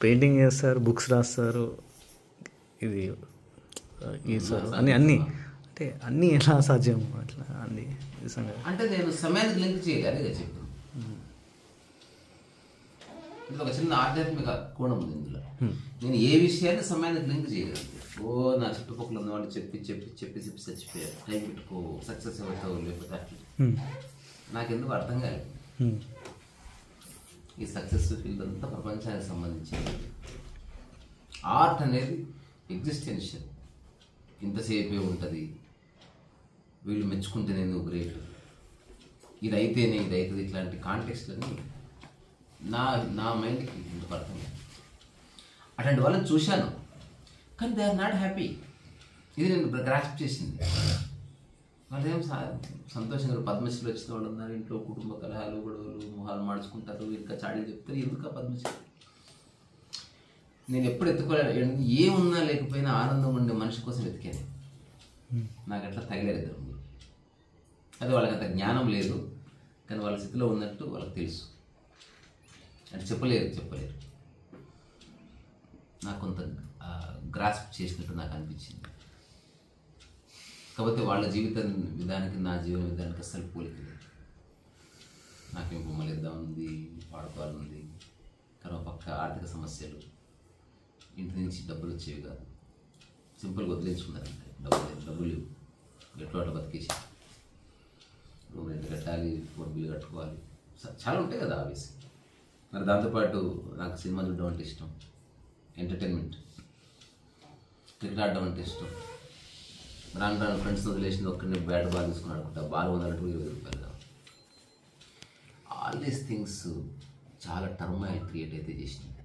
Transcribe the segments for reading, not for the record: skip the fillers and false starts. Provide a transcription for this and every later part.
Painting చేస్తారు, books రాస్తారు, ఇది గీస్తారు, అన్నీ అన్నీ అంటే అన్నీ ఎలా సాధ్యం అట్లా అన్నీ నిజంగా. అంటే నేను సమయానికి లింక్ చేయాలి, అదే చెప్పు. ఇందులో ఒక చిన్న ఆధ్యాత్మిక కోణం ఉంది ఇందులో. నేను ఏ విషయాన్ని సమయానికి లింక్ చేయగలను. నా చుట్టుపక్కల ఉన్న వాళ్ళు చెప్పి చెప్పి చెప్పి చెప్పి చచ్చిపోయారు, టైం పెట్టుకో, సక్సెస్ అవుతావు, లేకపోతే అట్లా నాకెందుకు అర్థం కాలేదు. ఈ సక్సెస్ ఫీల్డ్ అంతా ప్రపంచానికి సంబంధించింది. ఆర్ట్ అనేది ఎగ్జిస్టెన్షియల్, ఇంతసేపే ఉంటుంది, వీళ్ళు మెచ్చుకుంటే నేను గ్రేట్, ఇది అయితేనే ఇది అవుతుంది, ఇట్లాంటి కాంటెక్స్ట్లని నా మైండ్కి ఎందుకు అర్థం కాదు. అట్లాంటి వాళ్ళని చూశాను, కానీ దే ఆర్ నాట్ హ్యాపీ. ఇది నేను గ్రాస్ప్ చేసింది. వాళ్ళు ఏం సంతోషంగా పద్మశ్రీలు వచ్చిన వాళ్ళు ఉన్నారు, ఇంట్లో కుటుంబ కలహాలు, గొడవలు, మొహాలు మార్చుకుంటారు, ఇంకా చాడీలు చెప్తారు. ఎందుకు పద్మశ్రీ? నేను ఎప్పుడు ఎత్తుకోలేదు. ఏమున్నా లేకపోయినా ఆనందం ఉండే మనిషి కోసం వెతికాను. నాకు అట్లా తగిలేరు ఇద్దరు. అది వాళ్ళకి అంత జ్ఞానం లేదు, కానీ వాళ్ళ స్థితిలో ఉన్నట్టు వాళ్ళకి తెలుసు. అంటే చెప్పలేరు. నాకు కొంత గ్రాస్ప్ చేసినట్టు నాకు అనిపించింది. కాకపోతే వాళ్ళ జీవిత విధానానికి నా జీవన విధానానికి అసలు పోలిక లేదు. నాకేం బొమ్మలు ఇద్దామనుంది, వాడుకోవాలనుంది, కానీ పక్క ఆర్థిక సమస్యలు, ఇంటి నుంచి డబ్బులు వచ్చేవి కాదు. సింపుల్గా వదిలించుకున్నారంటే డబ్బులు ఎట్లా అట్లా బతికేసి రూమ్ రెంట్ కట్టాలి, ఫోన్ బిల్లు కట్టుకోవాలి, చాలా ఉంటాయి కదా ఆఫీస్. మరి దాంతోపాటు నాకు సినిమా చూడడం అంటే ఇష్టం, ఎంటర్టైన్మెంట్, క్రికెట్ ఆడడం అంటే ఇష్టం. రాను ఫ్రెండ్స్ వదిలేసింది ఒక్కరిని బ్యాట్ బాల్ తీసుకుని ఆడుకుంటా, బాల్ 120 రూపాయలు. ఆల్ దీస్ థింగ్స్ చాలా టర్మాయిల్ క్రియేట్ అయితే చేసింది.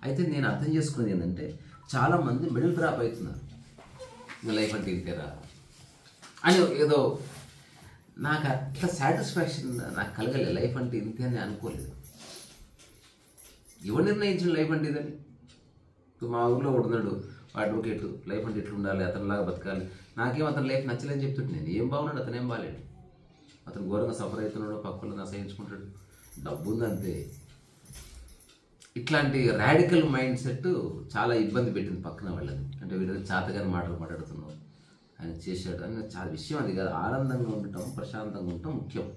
అయితే నేను అర్థం చేసుకునేది ఏంటంటే, చాలామంది మిడిల్ డ్రాప్ అవుతున్నారు. ఇంకా లైఫ్ అంటే ఇంతేరా అని ఏదో. నాకు అట్లా సాటిస్ఫాక్షన్ నాకు కలగలేదు. లైఫ్ అంటే ఇంతే అని అనుకోలేదు. ఎవరు నిర్ణయించిన లైఫ్ అంటే ఇదని? మా ఊళ్ళో ఉన్నాడు అడ్వకేట్, లైఫ్ అంటే ఇట్లా ఉండాలి, అతనిలాగా బతకాలి. నాకేం అతని లైఫ్ నచ్చలేదని చెప్తుంటే నేను ఏం బాగున్నాడు, అతనేం బాగాలేడు. అతను ఘోరంగా సఫర్ అవుతున్నాడు, పక్కలను అసహించుకుంటాడు, డబ్బు ఉందంతే. ఇట్లాంటి రాడికల్ మైండ్ సెట్ చాలా ఇబ్బంది పెట్టింది పక్కన వాళ్ళని. అంటే వీళ్ళకి చేతగాని మాటలు మాట్లాడుతున్నావు, ఆయన చేశాడు అని. చాలా విషయం అది కాదు. ఆనందంగా ఉండటం, ప్రశాంతంగా ఉండటం ముఖ్యం.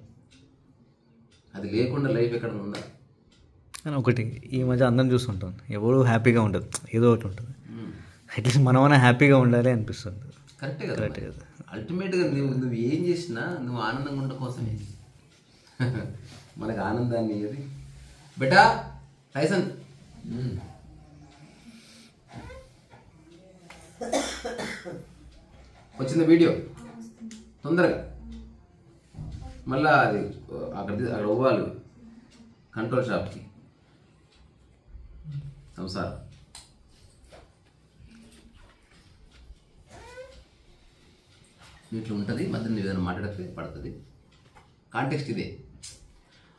అది లేకుండా లైఫ్ ఎక్కడ ఉందా? కానీ ఒకటి ఈ మధ్య అందరం చూస్తుంటాం, ఎవరు హ్యాపీగా ఉండదు, ఏదో ఒకటి ఉంటుంది. అట్లీస్ట్ మనమైనా హ్యాపీగా ఉండాలి అనిపిస్తుంది. కరెక్టే కదా. అల్టిమేట్గా నువ్వు ఏం చేసినా నువ్వు ఆనందంగా ఉండడం కోసమే. మనకు ఆనందాన్ని ఏది బెటా టైసన్ వచ్చింది వీడియో తొందరగా. మళ్ళా అది అక్కడ ఇవ్వాలి కంట్రోల్ షాప్కి. సంసారం ఇట్లా ఉంటుంది. మధ్యలో ఏదైనా మాట్లాడితే పడుతుంది. కాంటెక్స్ట్ ఇదే.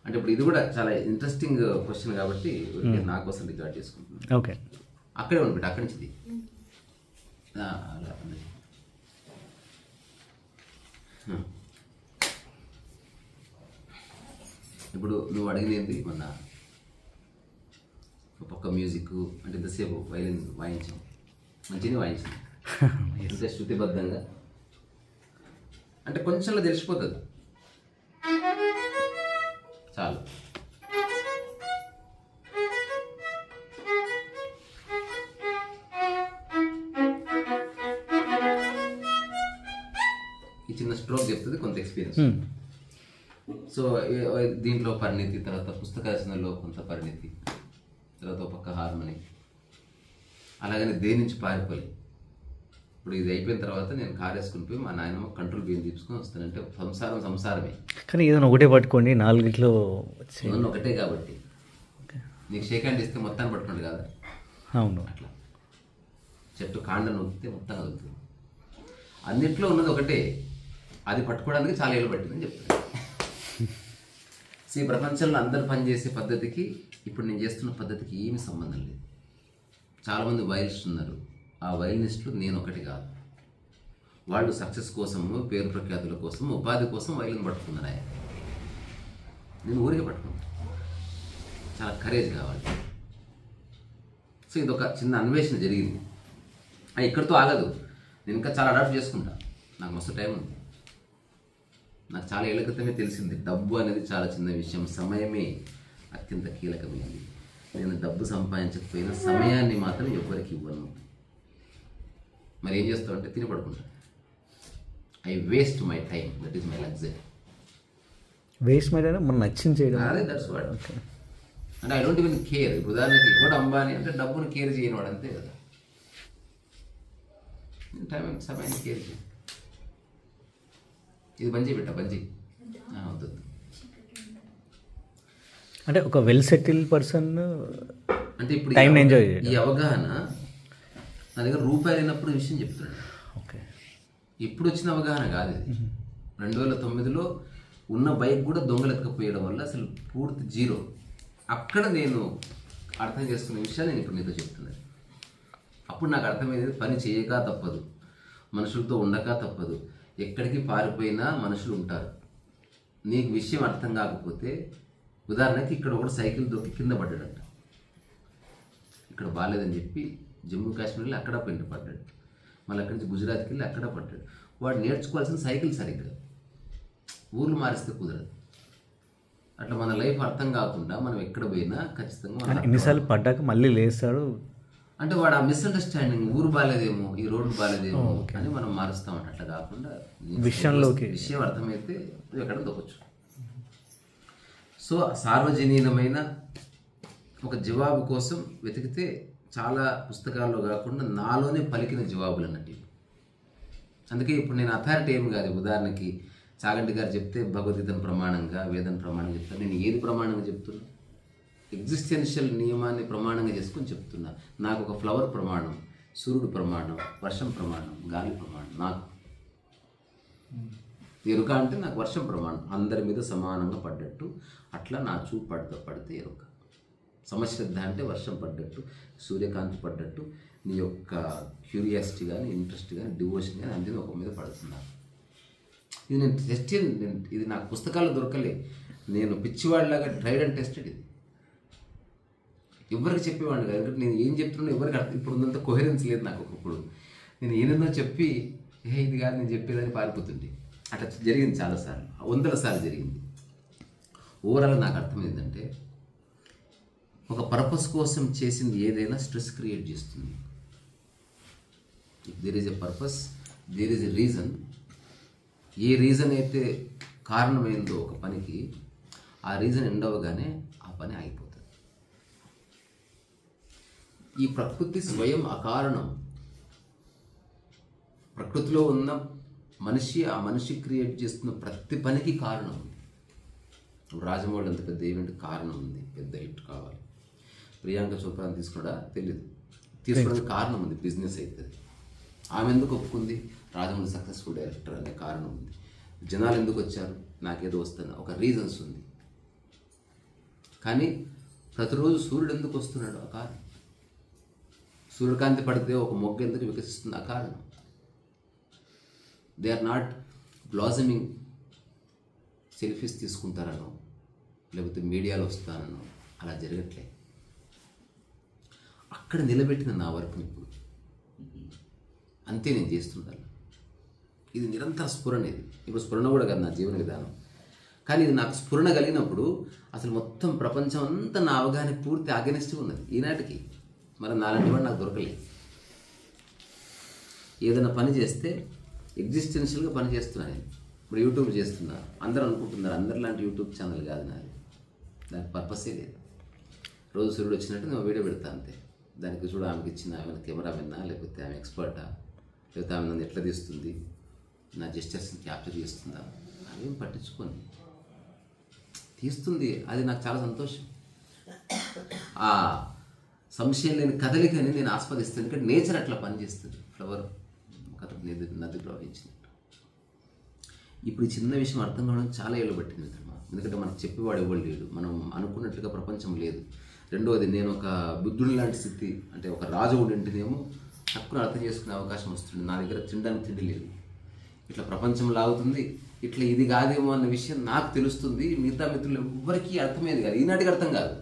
అంటే ఇప్పుడు ఇది కూడా చాలా ఇంట్రెస్టింగ్ క్వశ్చన్ కాబట్టి నా కోసం రికార్డ్ చేసుకుంటున్నాను. ఓకే, అక్కడే ఉండిపెట్టి, అక్కడి నుంచి ఇప్పుడు నువ్వు అడిగినది మొన్న పక్క మ్యూజిక్ అంటే ఇంతసేపు వైలిన్ వాయించాం, మంచిగా వాయించాం, ఇంత శృతిబద్ధంగా. అంటే కొంచెంలో తెలిసిపోతుంది చాలు. ఈ చిన్న స్ట్రోక్ చెప్తుంది కొంత ఎక్స్పీరియన్స్. సో దీంట్లో పరిణితి, తర్వాత పుస్తక రచనలో కొంత పరిణితి, తర్వాత పక్క హార్మోని, అలాగనే దేని నుంచి పారిపోయి. ఇప్పుడు ఇది అయిపోయిన తర్వాత నేను కారు వేసుకుని పోయి మా నాయనమ్మ కంట్రోల్ బియ్యం తీసుకొని వస్తానంటే సంసారమే. కానీ ఏదైనా ఒకటే పట్టుకోండి, నాలుగిట్లో ఒకటే కాబట్టి నీకు షేక్ హ్యాండ్ ఇస్తే మొత్తాన్ని పట్టుకోండి కదా. అవును, అట్లా చెట్టు కాండ నొక్కితే మొత్తం కలుగుతుంది. అన్నిట్లో ఉన్నది ఒకటే, అది పట్టుకోవడానికి చాలా ఏళ్ళు పట్టిందని చెప్తాను. ఈ ప్రపంచంలో అందరు పనిచేసే పద్ధతికి ఇప్పుడు నేను చేస్తున్న పద్ధతికి ఏమీ సంబంధం లేదు. చాలామంది వైలిస్ట్ ఉన్నారు. ఆ వైలినిస్టులు నేను ఒకటి కాదు. వాళ్ళు సక్సెస్ కోసము, పేరు ప్రఖ్యాతుల కోసం, ఉపాధి కోసం వైలిన్ పట్టుకున్నారు. నేను ఊరికే పట్టుకున్నాను. చాలా కరేజ్ కావాలి. సో ఇదొక చిన్న అన్వేషణ జరిగింది. ఇక్కడితో ఆగదు, నేను ఇంకా చాలా అడాప్ట్ చేసుకుంటా. నాకు మస్తు టైం ఉంది. నాకు చాలా ఏళ్ల క్రితమే తెలిసింది డబ్బు అనేది చాలా చిన్న విషయం, సమయమే అత్యంత కీలకమైనది. నేను డబ్బు సంపాదించకపోయినా సమయాన్ని మాత్రం ఎవరికి ఇవ్వను. మరి ఏం చేస్తావు అంటే తిని పడుకుంటా. I waste my time, that is my luxury. Waste my time మనం నచ్చింది చేయడం, అదే దట్స్ వాట్. అంటే ఐ డోంట్ ఈవెన్ కేర్. ఇప్పుడు ఉదాహరణకి ఎవడు అంబానీ అంటే డబ్బును కేర్ చేయని వాడు, అంతే కదా. టైం సమయాన్ని కేర్ చేయ. ఇది బంజీ పెట్టా, బంజీ వద్దు. అంటే ఒక వెల్ సెటిల్ పర్సన్ అంటే ఇప్పుడు టైం ఎంజాయ్ ఈ అవగాహన నా దగ్గర రూపాయలు అయినప్పుడు విషయం చెప్తున్నాడు. ఓకే, ఇప్పుడు వచ్చిన అవగాహన కాదు ఇది. 2009లో ఉన్న బైక్ కూడా దొంగలు ఎత్తుకపోయడం వల్ల అసలు పూర్తి జీరో. అక్కడ నేను అర్థం చేసుకునే విషయాలు నేను ఇప్పుడు నీతో చెప్తున్నాను. అప్పుడు నాకు అర్థమైంది, పని చేయక తప్పదు, మనుషులతో ఉండక తప్పదు. ఎక్కడికి పారిపోయినా మనుషులు ఉంటారు. నీకు విషయం అర్థం కాకపోతే, ఉదాహరణకి ఇక్కడ ఒకటి సైకిల్ దొరికి కింద పడ్డాడంట. ఇక్కడ బాగాలేదని చెప్పి జమ్మూ కాశ్మీర్ వెళ్ళి అక్కడ పెంట పడ్డాడు. మళ్ళీ అక్కడి నుంచి గుజరాత్కి వెళ్ళి అక్కడ పడ్డాడు. వాడు నేర్చుకోవాల్సిన సైకిల్ సరిగ్గా, ఊర్లు మారిస్తే కుదరదు. అట్లా మన లైఫ్ అర్థం కాకుండా మనం ఎక్కడ పోయినా ఖచ్చితంగా ఎన్నిసార్లు పడ్డాక మళ్ళీ లేస్తాడు. అంటే వాడు ఆ మిస్అండర్స్టాండింగ్, ఊరు బాగాలేదేమో, ఈ రోడ్డు బాగాలేదేమో అని మనం మారుస్తామంట. అట్లా కాకుండా విషయం అర్థమైతే నువ్వు ఎక్కడ దొరకచ్చు. సో సార్వజనీనమైన ఒక జవాబు కోసం వెతికితే చాలా పుస్తకాల్లో కాకుండా నాలోనే పలికిన జవాబులు అన్నట్టు. అందుకే ఇప్పుడు నేను అథారిటీ ఏమి కాదు. ఉదాహరణకి చాగంటి గారు చెప్తే భగవద్గీతం ప్రమాణంగా, వేదం ప్రమాణంగా చెప్తాను. నేను ఏది ప్రమాణంగా చెప్తున్నా? ఎగ్జిస్టెన్షియల్ నియమాన్ని ప్రమాణంగా చేసుకొని చెప్తున్నా. నాకు ఒక ఫ్లవర్ ప్రమాణం, సూర్యుడు ప్రమాణం, వర్షం ప్రమాణం, గాలి ప్రమాణం. నాకు ఎరుక అంటే నాకు వర్షం ప్రమాణం, అందరి మీద సమానంగా పడ్డట్టు. అట్లా నా చూపు పడితే ఎరుక. సమశ్రద్ధ అంటే వర్షం పడ్డట్టు, సూర్యకాంతి పడ్డట్టు నీ యొక్క క్యూరియాసిటీ కానీ, ఇంట్రెస్ట్ కానీ, డివోషన్ కానీ అన్నీ ఒక మీద పడుతున్నాను. ఇది నేను టెస్ట్, ఇది నాకు పుస్తకాల్లో దొరకలే. నేను పిచ్చివాడిలాగా ట్రైడ్ అండ్ టెస్టెడ్. ఇది ఎవరికి చెప్పేవాడిని కాదు. ఎందుకంటే నేను ఏం చెప్తున్నా ఎవరికి అర్థం. ఇప్పుడు ఉన్నంత కోహెరెన్స్ లేదు నాకు. ఒకప్పుడు నేను ఏనేందో చెప్పి ఇది కాదు నేను చెప్పేదని పారిపోతుండే. అట్లా జరిగింది చాలాసార్లు, 100 సార్లు జరిగింది. ఓవరాల్ నాకు అర్థమైందంటే, ఒక పర్పస్ కోసం చేసింది ఏదైనా స్ట్రెస్ క్రియేట్ చేస్తుంది. If there is a purpose, there is a reason. ఏ రీజన్ అయితే కారణమైందో ఒక పనికి, ఆ రీజన్ ఎండ్ అవ్వగానే ఆ పని ఆగిపోతుంది. ఈ ప్రకృతి స్వయం అకారణం. ప్రకృతిలో ఉన్న మనిషి, ఆ మనిషి క్రియేట్ చేస్తున్న ప్రతి పనికి కారణం ఉంది. రాజమౌళి అంత పెద్ద ఈవెంట్ కారణం ఉంది, పెద్ద హిట్ కావాలి. ప్రియాంక చోప్రాని తీసుకున్నాడా తెలియదు, తీసుకోవడానికి కారణం ఉంది, బిజినెస్ అవుతుంది. ఆమె ఎందుకు ఒప్పుకుంది? రాజమౌళి సక్సెస్ఫుల్ డైరెక్టర్ అనే కారణం ఉంది. జనాలు ఎందుకు వచ్చారు? నాకేదో వస్తున్నా, ఒక రీజన్స్ ఉంది. కానీ ప్రతిరోజు సూర్యుడు ఎందుకు వస్తున్నాడు? ఆ కారణం. సూర్యకాంతి పడితే ఒక మొగ్గ ఎందుకు వికసిస్తుంది? ఆ కారణం. They are not blossoming selfies తీసుకుంటారనో, లేకపోతే మీడియాలో వస్తానో, అలా జరగట్లే. అక్కడ నిలబెట్టిన నా వర్క్ ఇప్పుడు అంతే నేను చేస్తున్నాను. ఇది నిరంతర స్ఫురణ. ఇది ఇప్పుడు స్ఫురణ కూడా కాదు నా జీవన విధానం, కానీ ఇది నాకు స్ఫురణ కలిగినప్పుడు అసలు మొత్తం ప్రపంచం అంతా నా అవగాహన పూర్తి అగెనిస్ట్గా ఉన్నది ఈనాటికి. మరి నాలాంటి వాడు నాకు దొరకలేదు. ఏదైనా పని చేస్తే ఎగ్జిస్టెన్షియల్గా పని చేస్తున్నా నేను. ఇప్పుడు యూట్యూబ్ చేస్తున్నా, అందరూ అనుకుంటున్నారు అందరిలాంటి యూట్యూబ్ ఛానల్ కాదు నాది. దానికి పర్పసే లేదు. రోజు సూర్యుడు వచ్చినట్టు నేను వీడియో పెడతా అంతే. దానికి చూడ ఆమెకి ఇచ్చిన, ఆమె కెమెరామెన్నా, లేకపోతే ఆమె ఎక్స్పర్టా, లేకపోతే ఆమె నన్ను ఎట్లా తీస్తుంది, నా జెస్చర్స్ని క్యాప్చర్ చేస్తుందా, అవేం పట్టించుకొని తీస్తుంది. అది నాకు చాలా సంతోషం. ఆ సంశయం లేని కదలికని నేను ఆస్వాదిస్తాను. ఎందుకంటే నేచర్ అట్లా పనిచేస్తుంది. ఫ్లవర్ నది ప్రవహించినట్టు. ఇప్పుడు ఈ చిన్న విషయం అర్థం కావడం చాలా ఏళ్ళు పట్టింది మిత్రమా. ఎందుకంటే మనకు చెప్పేవాడు ఎవరు లేడు, మనం అనుకున్నట్టుగా ప్రపంచం లేదు. రెండవది, నేను ఒక బుద్ధుడి లాంటి స్థితి, అంటే ఒక రాజు ఉండింటినేమో తక్కువ అర్థం చేసుకునే అవకాశం వస్తుంది. నా దగ్గర తినడానికి తిండి లేదు, ఇట్లా ప్రపంచం లాగుతుంది, ఇట్లా ఇది కాదేమో అన్న విషయం నాకు తెలుస్తుంది. మిగతా మిత్రులు ఎవ్వరికీ అర్థమయ్యేది కాదు, ఈనాటికి అర్థం కాదు.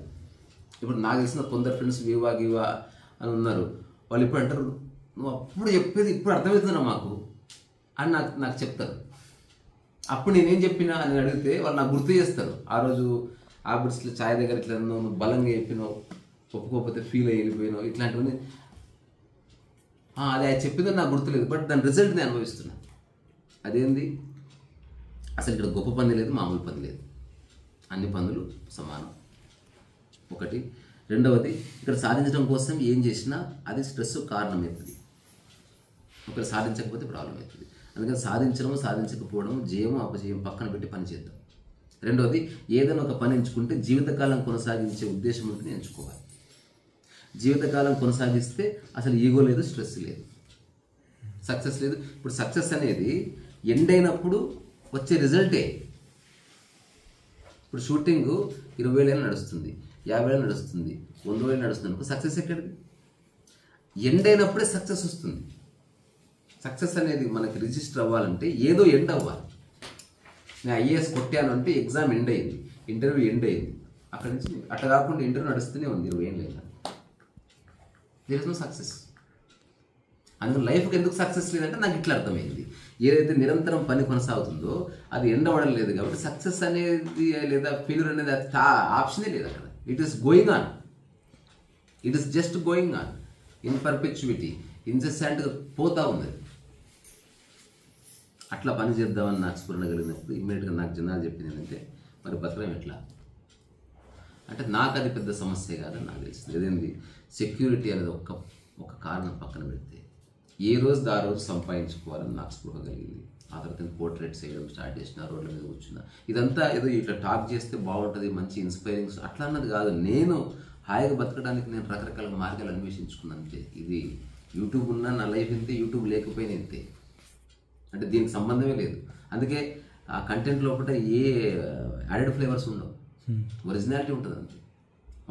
ఇప్పుడు నాకు తెలిసిన కొందరు ఫ్రెండ్స్ వివా గివా అని ఉన్నారు, వాళ్ళు ఇప్పుడు అంటారు నువ్వు అప్పుడు చెప్పేది ఇప్పుడు అర్థమవుతుందా మాకు అని నాకు చెప్తారు. అప్పుడు నేనేం చెప్పినా అని అడిగితే వాళ్ళు నాకు గుర్తు చేస్తారు. ఆ రోజు ఆఫీస్లో ఛాయ్ దగ్గర ఇట్లా నువ్వు బలంగా చెప్పినావు, ఒప్పుకోకపోతే ఫీల్ అయ్యి వెళ్ళిపోయినావు, ఇట్లాంటివన్నీ అది చెప్పిందని నాకు గుర్తులేదు, బట్ దాని రిజల్ట్ నేను అనుభవిస్తున్నా. అదేంది, అసలు ఇక్కడ గొప్ప పని లేదు, మామూలు పని లేదు, అన్ని పనులు సమానం ఒకటి. రెండవది, ఇక్కడ సాధించడం కోసం ఏం చేసినా అది స్ట్రెస్ కారణం అవుతుంది, ఒకరు సాధించకపోతే ప్రాబ్లం అవుతుంది. అందుకని సాధించడం సాధించకపోవడం జయము అపజయం పక్కన పెట్టి పని చేద్దాం. రెండవది, ఏదైనా ఒక పని ఎంచుకుంటే జీవితకాలం కొనసాగించే ఉద్దేశం ఉంటుంది ఎంచుకోవాలి. జీవితకాలం కొనసాగిస్తే అసలు ఈగో లేదు, స్ట్రెస్ లేదు, సక్సెస్ లేదు. ఇప్పుడు సక్సెస్ అనేది ఎండ్ అయినప్పుడు వచ్చే రిజల్టే. ఇప్పుడు షూటింగ్ 20 ఏళ్ళు నడుస్తుంది, 50 ఏళ్ళు నడుస్తుంది, 100 ఏళ్ళు నడుస్తుంది అనుకో, సక్సెస్ ఎక్కడిది? ఎండ్ అయినప్పుడే సక్సెస్ వస్తుంది. సక్సెస్ అనేది మనకి రిజిస్టర్ అవ్వాలంటే ఏదో ఎండ్ అవ్వాలి. నేను ఐఏఎస్ కొట్టాను అంటే ఎగ్జామ్ ఎండ్ అయింది, ఇంటర్వ్యూ ఎండ్ అయింది, అక్కడి నుంచి అట్లా కాకుండా ఇంటర్వ్యూ నడుస్తూనే ఉంది 20 ఏళ్ళు అయినా, దేర్ ఇస్ నో సక్సెస్. అందుకని లైఫ్కి ఎందుకు సక్సెస్ లేదంటే నాకు ఇట్లా అర్థమైంది, ఏదైతే నిరంతరం పని కొనసాగుతుందో అది ఎండ్ అవ్వడం లేదు. కాబట్టి సక్సెస్ అనేది లేదా ఫెయిల్యూర్ అనేది ఆప్షనే లేదు అక్కడ. It is going on, it is just going on in perpetuity, ఇన్సెసెంట్గా పోతా ఉంది. అట్లా పని చేద్దామని నాకు స్ఫురణ కలిగినప్పుడు ఇమ్మీడియట్గా నాకు జనాలు చెప్పింది ఏంటంటే, మరి బతకడం ఎట్లా అంటే, నాకు అది పెద్ద సమస్య కాదని నాకు తెలిసింది. ఏదేంది, సెక్యూరిటీ అనేది ఒక కారణం పక్కన పెడితే ఏ రోజు ఆ రోజు సంపాదించుకోవాలని నాకు స్పృహ కలిగింది. ఆ తర్వాత నేను పోర్ట్రేట్స్ వేయడం స్టార్ట్ చేసిన, రోడ్ల మీద కూర్చున్నా. ఇదంతా ఏదో ఇట్లా టాక్ చేస్తే బాగుంటుంది, మంచి ఇన్స్పైరింగ్ అట్లా అన్నది కాదు. నేను హాయిగా బతకడానికి నేను రకరకాల మార్గాలు అన్వేషించుకున్నాను అంతే. ఇది యూట్యూబ్ ఉన్నా నా లైఫ్ ఇంతే, యూట్యూబ్ లేకపోయినా ఇంతే, అంటే దీనికి సంబంధమే లేదు. అందుకే ఆ కంటెంట్ లోపల ఏ యాడెడ్ ఫ్లేవర్స్ ఉండవు, ఒరిజినాలిటీ ఉంటుంది అంతే.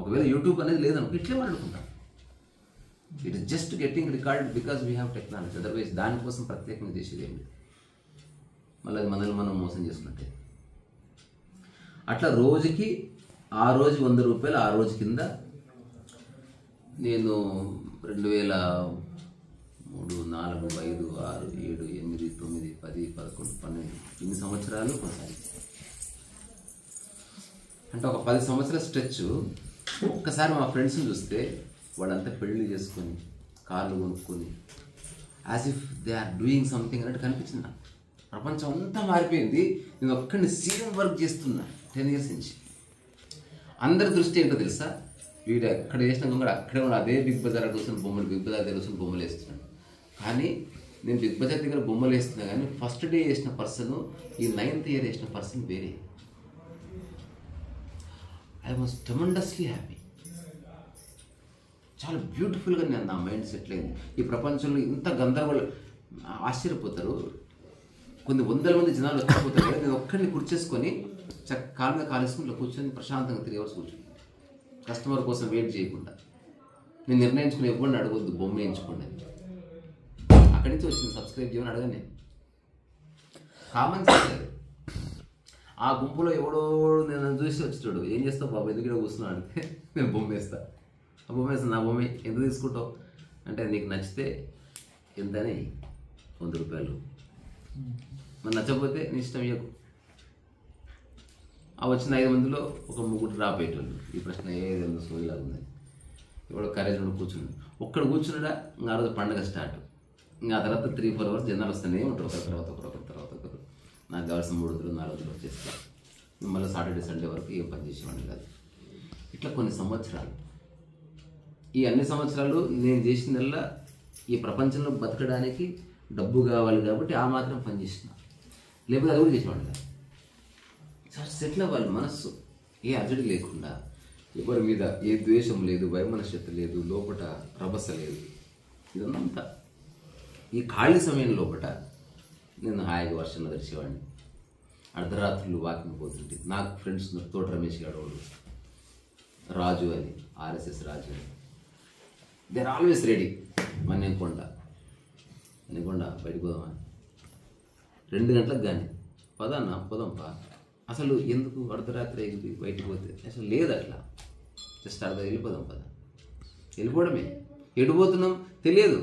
ఒకవేళ యూట్యూబ్ అనేది లేదనుకో ఇట్లే మాట్లాడుకుంటాం. It is just getting record because we have technology. Otherwise దానికోసం ప్రత్యేకంగా చేసేది ఏమి, మళ్ళీ అది మనల్ని మనం మోసం చేసుకున్నట్టే. అట్లా రోజుకి ఆ రోజు 100 రూపాయలు ఆ రోజు కింద నేను 2003, 4, 5, 6, 7, 8, 9, 10, 11, 12 ఇన్ని సంవత్సరాలు కొనసాగింది. అంటే ఒక 10 సంవత్సరాల స్ట్రెచ్. ఒక్కసారి మా ఫ్రెండ్స్ని చూస్తే వాళ్ళంతా పెళ్లి చేసుకొని కార్లు కొనుక్కొని as if they are doing something అన్నట్టు కనిపించింది నాకు. ప్రపంచం అంతా మారిపోయింది. నేను ఒక్కడిని సేమ్ వర్క్ చేస్తున్నా 10 years నుంచి. అందరి దృష్టి ఏంటో తెలుసా, వీడు ఎక్కడ వేసిన కూడా అక్కడే కూడా అదే బిగ్ బజార్ కూర్చొని బొమ్మలు, బిగ్ బజార్ దగ్గర కూర్చొని బొమ్మలు వేస్తున్నాడు. కానీ నేను బిగ్ బజార్ దగ్గర బొమ్మలు వేస్తున్నా కానీ ఫస్ట్ డే వేసిన పర్సన్ ఈ 9th year వేసిన పర్సన్ వేరే. I was tremendously happy. చాలా బ్యూటిఫుల్గా నేను నా మైండ్ సెటిల్ అయింది. ఈ ప్రపంచంలో ఇంత గందరగోళం, ఆశ్చర్యపోతారు, కొన్ని 100 మంది జనాలు వచ్చిపోతారు కదా, నేను ఒక్కడిని కూర్చేసుకొని కాలు మీద కాలేసుకుని ఇట్లా కూర్చొని ప్రశాంతంగా 3 hours కూర్చొని కస్టమర్ కోసం వెయిట్ చేయకుండా నేను నిర్ణయించుకుని ఎవరిని అడగొద్దు, బొమ్మ వేయించుకోండి. అక్కడి నుంచి వచ్చింది సబ్స్క్రైబ్ చేయమని అడగను నేను, కామన్ సెన్స్. ఆ గుంపులో ఎవడో నేను చూసి వచ్చాడు, ఏం చేస్తావు బాబు ఎందుకు కూర్చున్నావు అంటే, నేను బొమ్మ వేస్తా. ఆ బొమ్మ వేస్తాను, నా బొమ్మ ఎంత తీసుకుంటావు అంటే, నీకు నచ్చితే ఎంతని 100 రూపాయలు, మరి నచ్చకపోతే నీ ఇష్టం ఇవ్వకు. ఆ వచ్చిన 5 మందిలో ఒక 3 డ్రాప్ అయ్యేటోళ్ళు. ఈ ప్రశ్న ఏదైనా సోయిలాగా ఉంది. ఇప్పుడు కరేజ్ ఉండి కూర్చున్నాడు, ఒక్కడ కూర్చున్నాడా ఇంకా ఆ రోజు పండుగ స్టార్ట్. ఇంకా ఆ తర్వాత 3-4 hours జనాలు వస్తూనే ఉంటారు, ఒకరి తర్వాత ఒకరు. నాకు కావాల్సిన 3 రోజులు 4 రోజులు వచ్చేస్తాను. మళ్ళీ సాటర్డే సండే వరకు ఏం పని చేసేవాడిని కాదు. ఇట్లా కొన్ని సంవత్సరాలు, ఈ అన్ని సంవత్సరాలు నేను చేసిందల్లా ఈ ప్రపంచంలో బతకడానికి డబ్బు కావాలి కాబట్టి ఆ మాత్రం పని చేసిన, లేకపోతే అది కూడా చేసేవాడిని కాదు. సార్ సెటిల్ అవ్వాలి మనస్సు, ఏ అర్జెంట్ లేకుండా, ఎవరి మీద ఏ ద్వేషం లేదు, వైమనస్యత లేదు, లోపల రభస లేదు. ఇదంతా ఈ ఖాళీ సమయం లోపల నేను హాయిగా వర్షంలో తెరిచేవాడిని. అర్ధరాత్రులు వాకింగ్ పోతుంటే నాకు ఫ్రెండ్స్ తోట రమేష్ గడవడు, రాజు అని, ఆర్ఎస్ఎస్ రాజు అని, they are always ready. Mannemkonda బయటకు పోదామని 2 గంటలకు కానీ పోదాంపా. అసలు ఎందుకు అర్ధరాత్రి అయింది బయటకు పోతే, అసలు లేదు అట్లా. జస్ట్ అర్థం వెళ్ళిపోదాం పద, వెళ్ళిపోవడమే. ఎడిపోతున్నాం తెలియదు,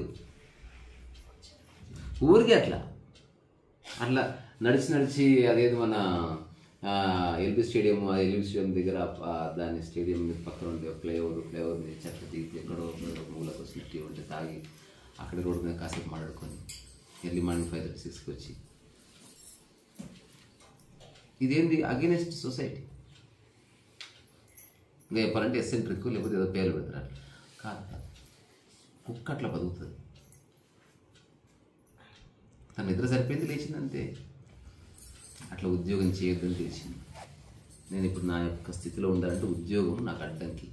ఊరికే అట్లా అట్లా నడిచి అదేది మన ఎల్బీ స్టేడియం దగ్గర దాని స్టేడియం మీద పక్కన ఉండే ఫ్లైఓవర్ మీద చెట్ల దిగి ఎక్కడో మూలకు వచ్చి ఉంటే తాగి అక్కడ రోడ్డు మీద కాసేపు మాట్లాడుకొని ఎర్లీ మార్నింగ్ 5:36కి వచ్చి ఇదేంది అగెనిస్ట్ సొసైటీ. ఇంకా చెప్పాలంటే ఎస్సెంట్రిక్ లేకపోతే ఏదో పేర్లు పెడతారు. కాదు, కుక్క అట్లా బతుకుతుంది. తన నిద్ర సరిపోయింది, లేచింది అంతే. అట్లా ఉద్యోగం చేయొద్దని తెలిసింది. నేను ఇప్పుడు నా యొక్క స్థితిలో ఉండాలంటే ఉద్యోగం నాకు అడ్డంకి.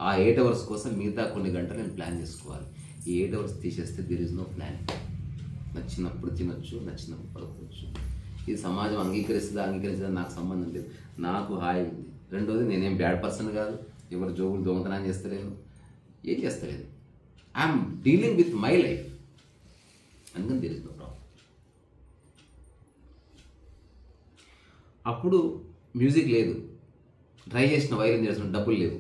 ఆ 8 hours కోసం మిగతా కొన్ని గంటలు నేను ప్లాన్ చేసుకోవాలి. ఈ 8 hours తీసేస్తే దేర్ ఇస్ నో ప్లాన్. నచ్చినప్పుడు తినొచ్చు, నచ్చినప్పుడు పడుకోవచ్చు. ఇది సమాజం అంగీకరిస్తుందా నాకు సంబంధం లేదు. నాకు హాయి ఉంది. రెండోది, నేనేం బ్యాడ్ పర్సన్ కాదు, ఎవరు జోబులు దొంగతనం చేస్తలేను, ఏం చేస్తలేదు. I'm dealing with my life, అందుకని దేర్ ఇస్ నో ప్రాబ్లం. అప్పుడు మ్యూజిక్ లేదు, ట్రై చేసిన వైలిన్ చేసిన డబ్బులు లేవు.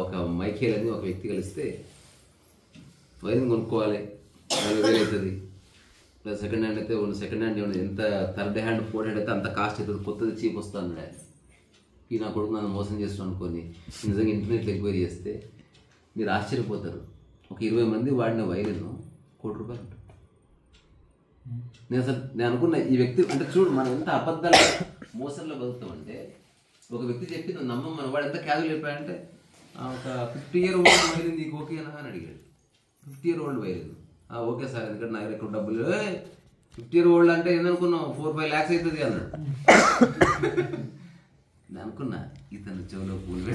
ఒక మైఖేల్ అని ఒక వ్యక్తి కలిస్తే వైలిన్ కొనుక్కోవాలి, 40,000 అవుతుంది. ప్లస్ సెకండ్ హ్యాండ్ అయితే సెకండ్ హ్యాండ్ ఎంత, థర్డ్ హ్యాండ్ ఫోర్త్ హ్యాండ్ అయితే అంత కాస్ట్ అవుతుంది, కొత్తది చీప్ వస్తుంది అన్నాడు ఆయన. ఈ నా కొడుకు నన్ను మోసం చేస్తాను అనుకొని నిజంగా ఇంటర్నెట్లో ఎంక్వైరీ చేస్తే మీరు ఆశ్చర్యపోతారు. ఒక 20 మంది వాడిన వైలిన్ ₹1,00,00,000 ఉంటుంది. నేను అనుకున్న ఈ వ్యక్తి అంటే చూడు, మనం ఎంత అబద్ధాలు మోసంలో బతుకుతామంటే, ఒక వ్యక్తి చెప్పి నువ్వు నమ్మమ్మని, వాడు ఎంత క్యాజువల్ చెప్పాడంటే ఒక 50-year-old వైలిన్ నీకు ఓకేనా అని అడిగాడు. 50-year-old వైలిన్ ఓకే సార్, ఎందుకంటే నా దగ్గర డబ్బులు. 50-year-old అంటే ఏందనుకున్నావు, 4-5 lakhs అవుతుంది అన్నాడు. నేను అనుకున్నా ఇతను చెవులో పూలు.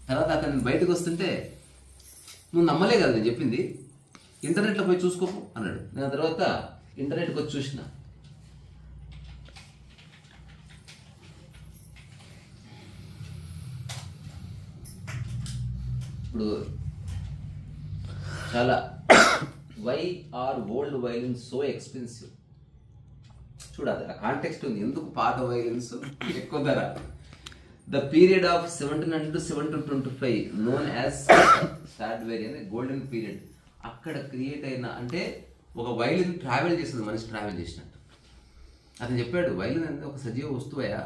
తర్వాత అతను బయటకు వస్తుంటే, నువ్వు నమ్మలే కదా నేను చెప్పింది, ఇంటర్నెట్లో పోయి చూసుకోకు అన్నాడు. నేను తర్వాత ఇంటర్నెట్కి వచ్చి చూసిన. ఇప్పుడు చాలా why are old violins so expensive చూడాలి. ఆ కాంటెక్స్ట్ ఉంది, ఎందుకు పాత వైలిన్స్ ఎక్కువ ధర. The period of 1700 to 1725 known as స్టాడ్బెరీ అనే గోల్డెన్ పీరియడ్. అక్కడ క్రియేట్ అయిన, అంటే ఒక వైలిన్ ట్రావెల్ చేస్తుంది, మనిషి ట్రావెల్ చేసినట్టు. అతను చెప్పాడు, వైలిన్ అంటే ఒక సజీవ వస్తువయా,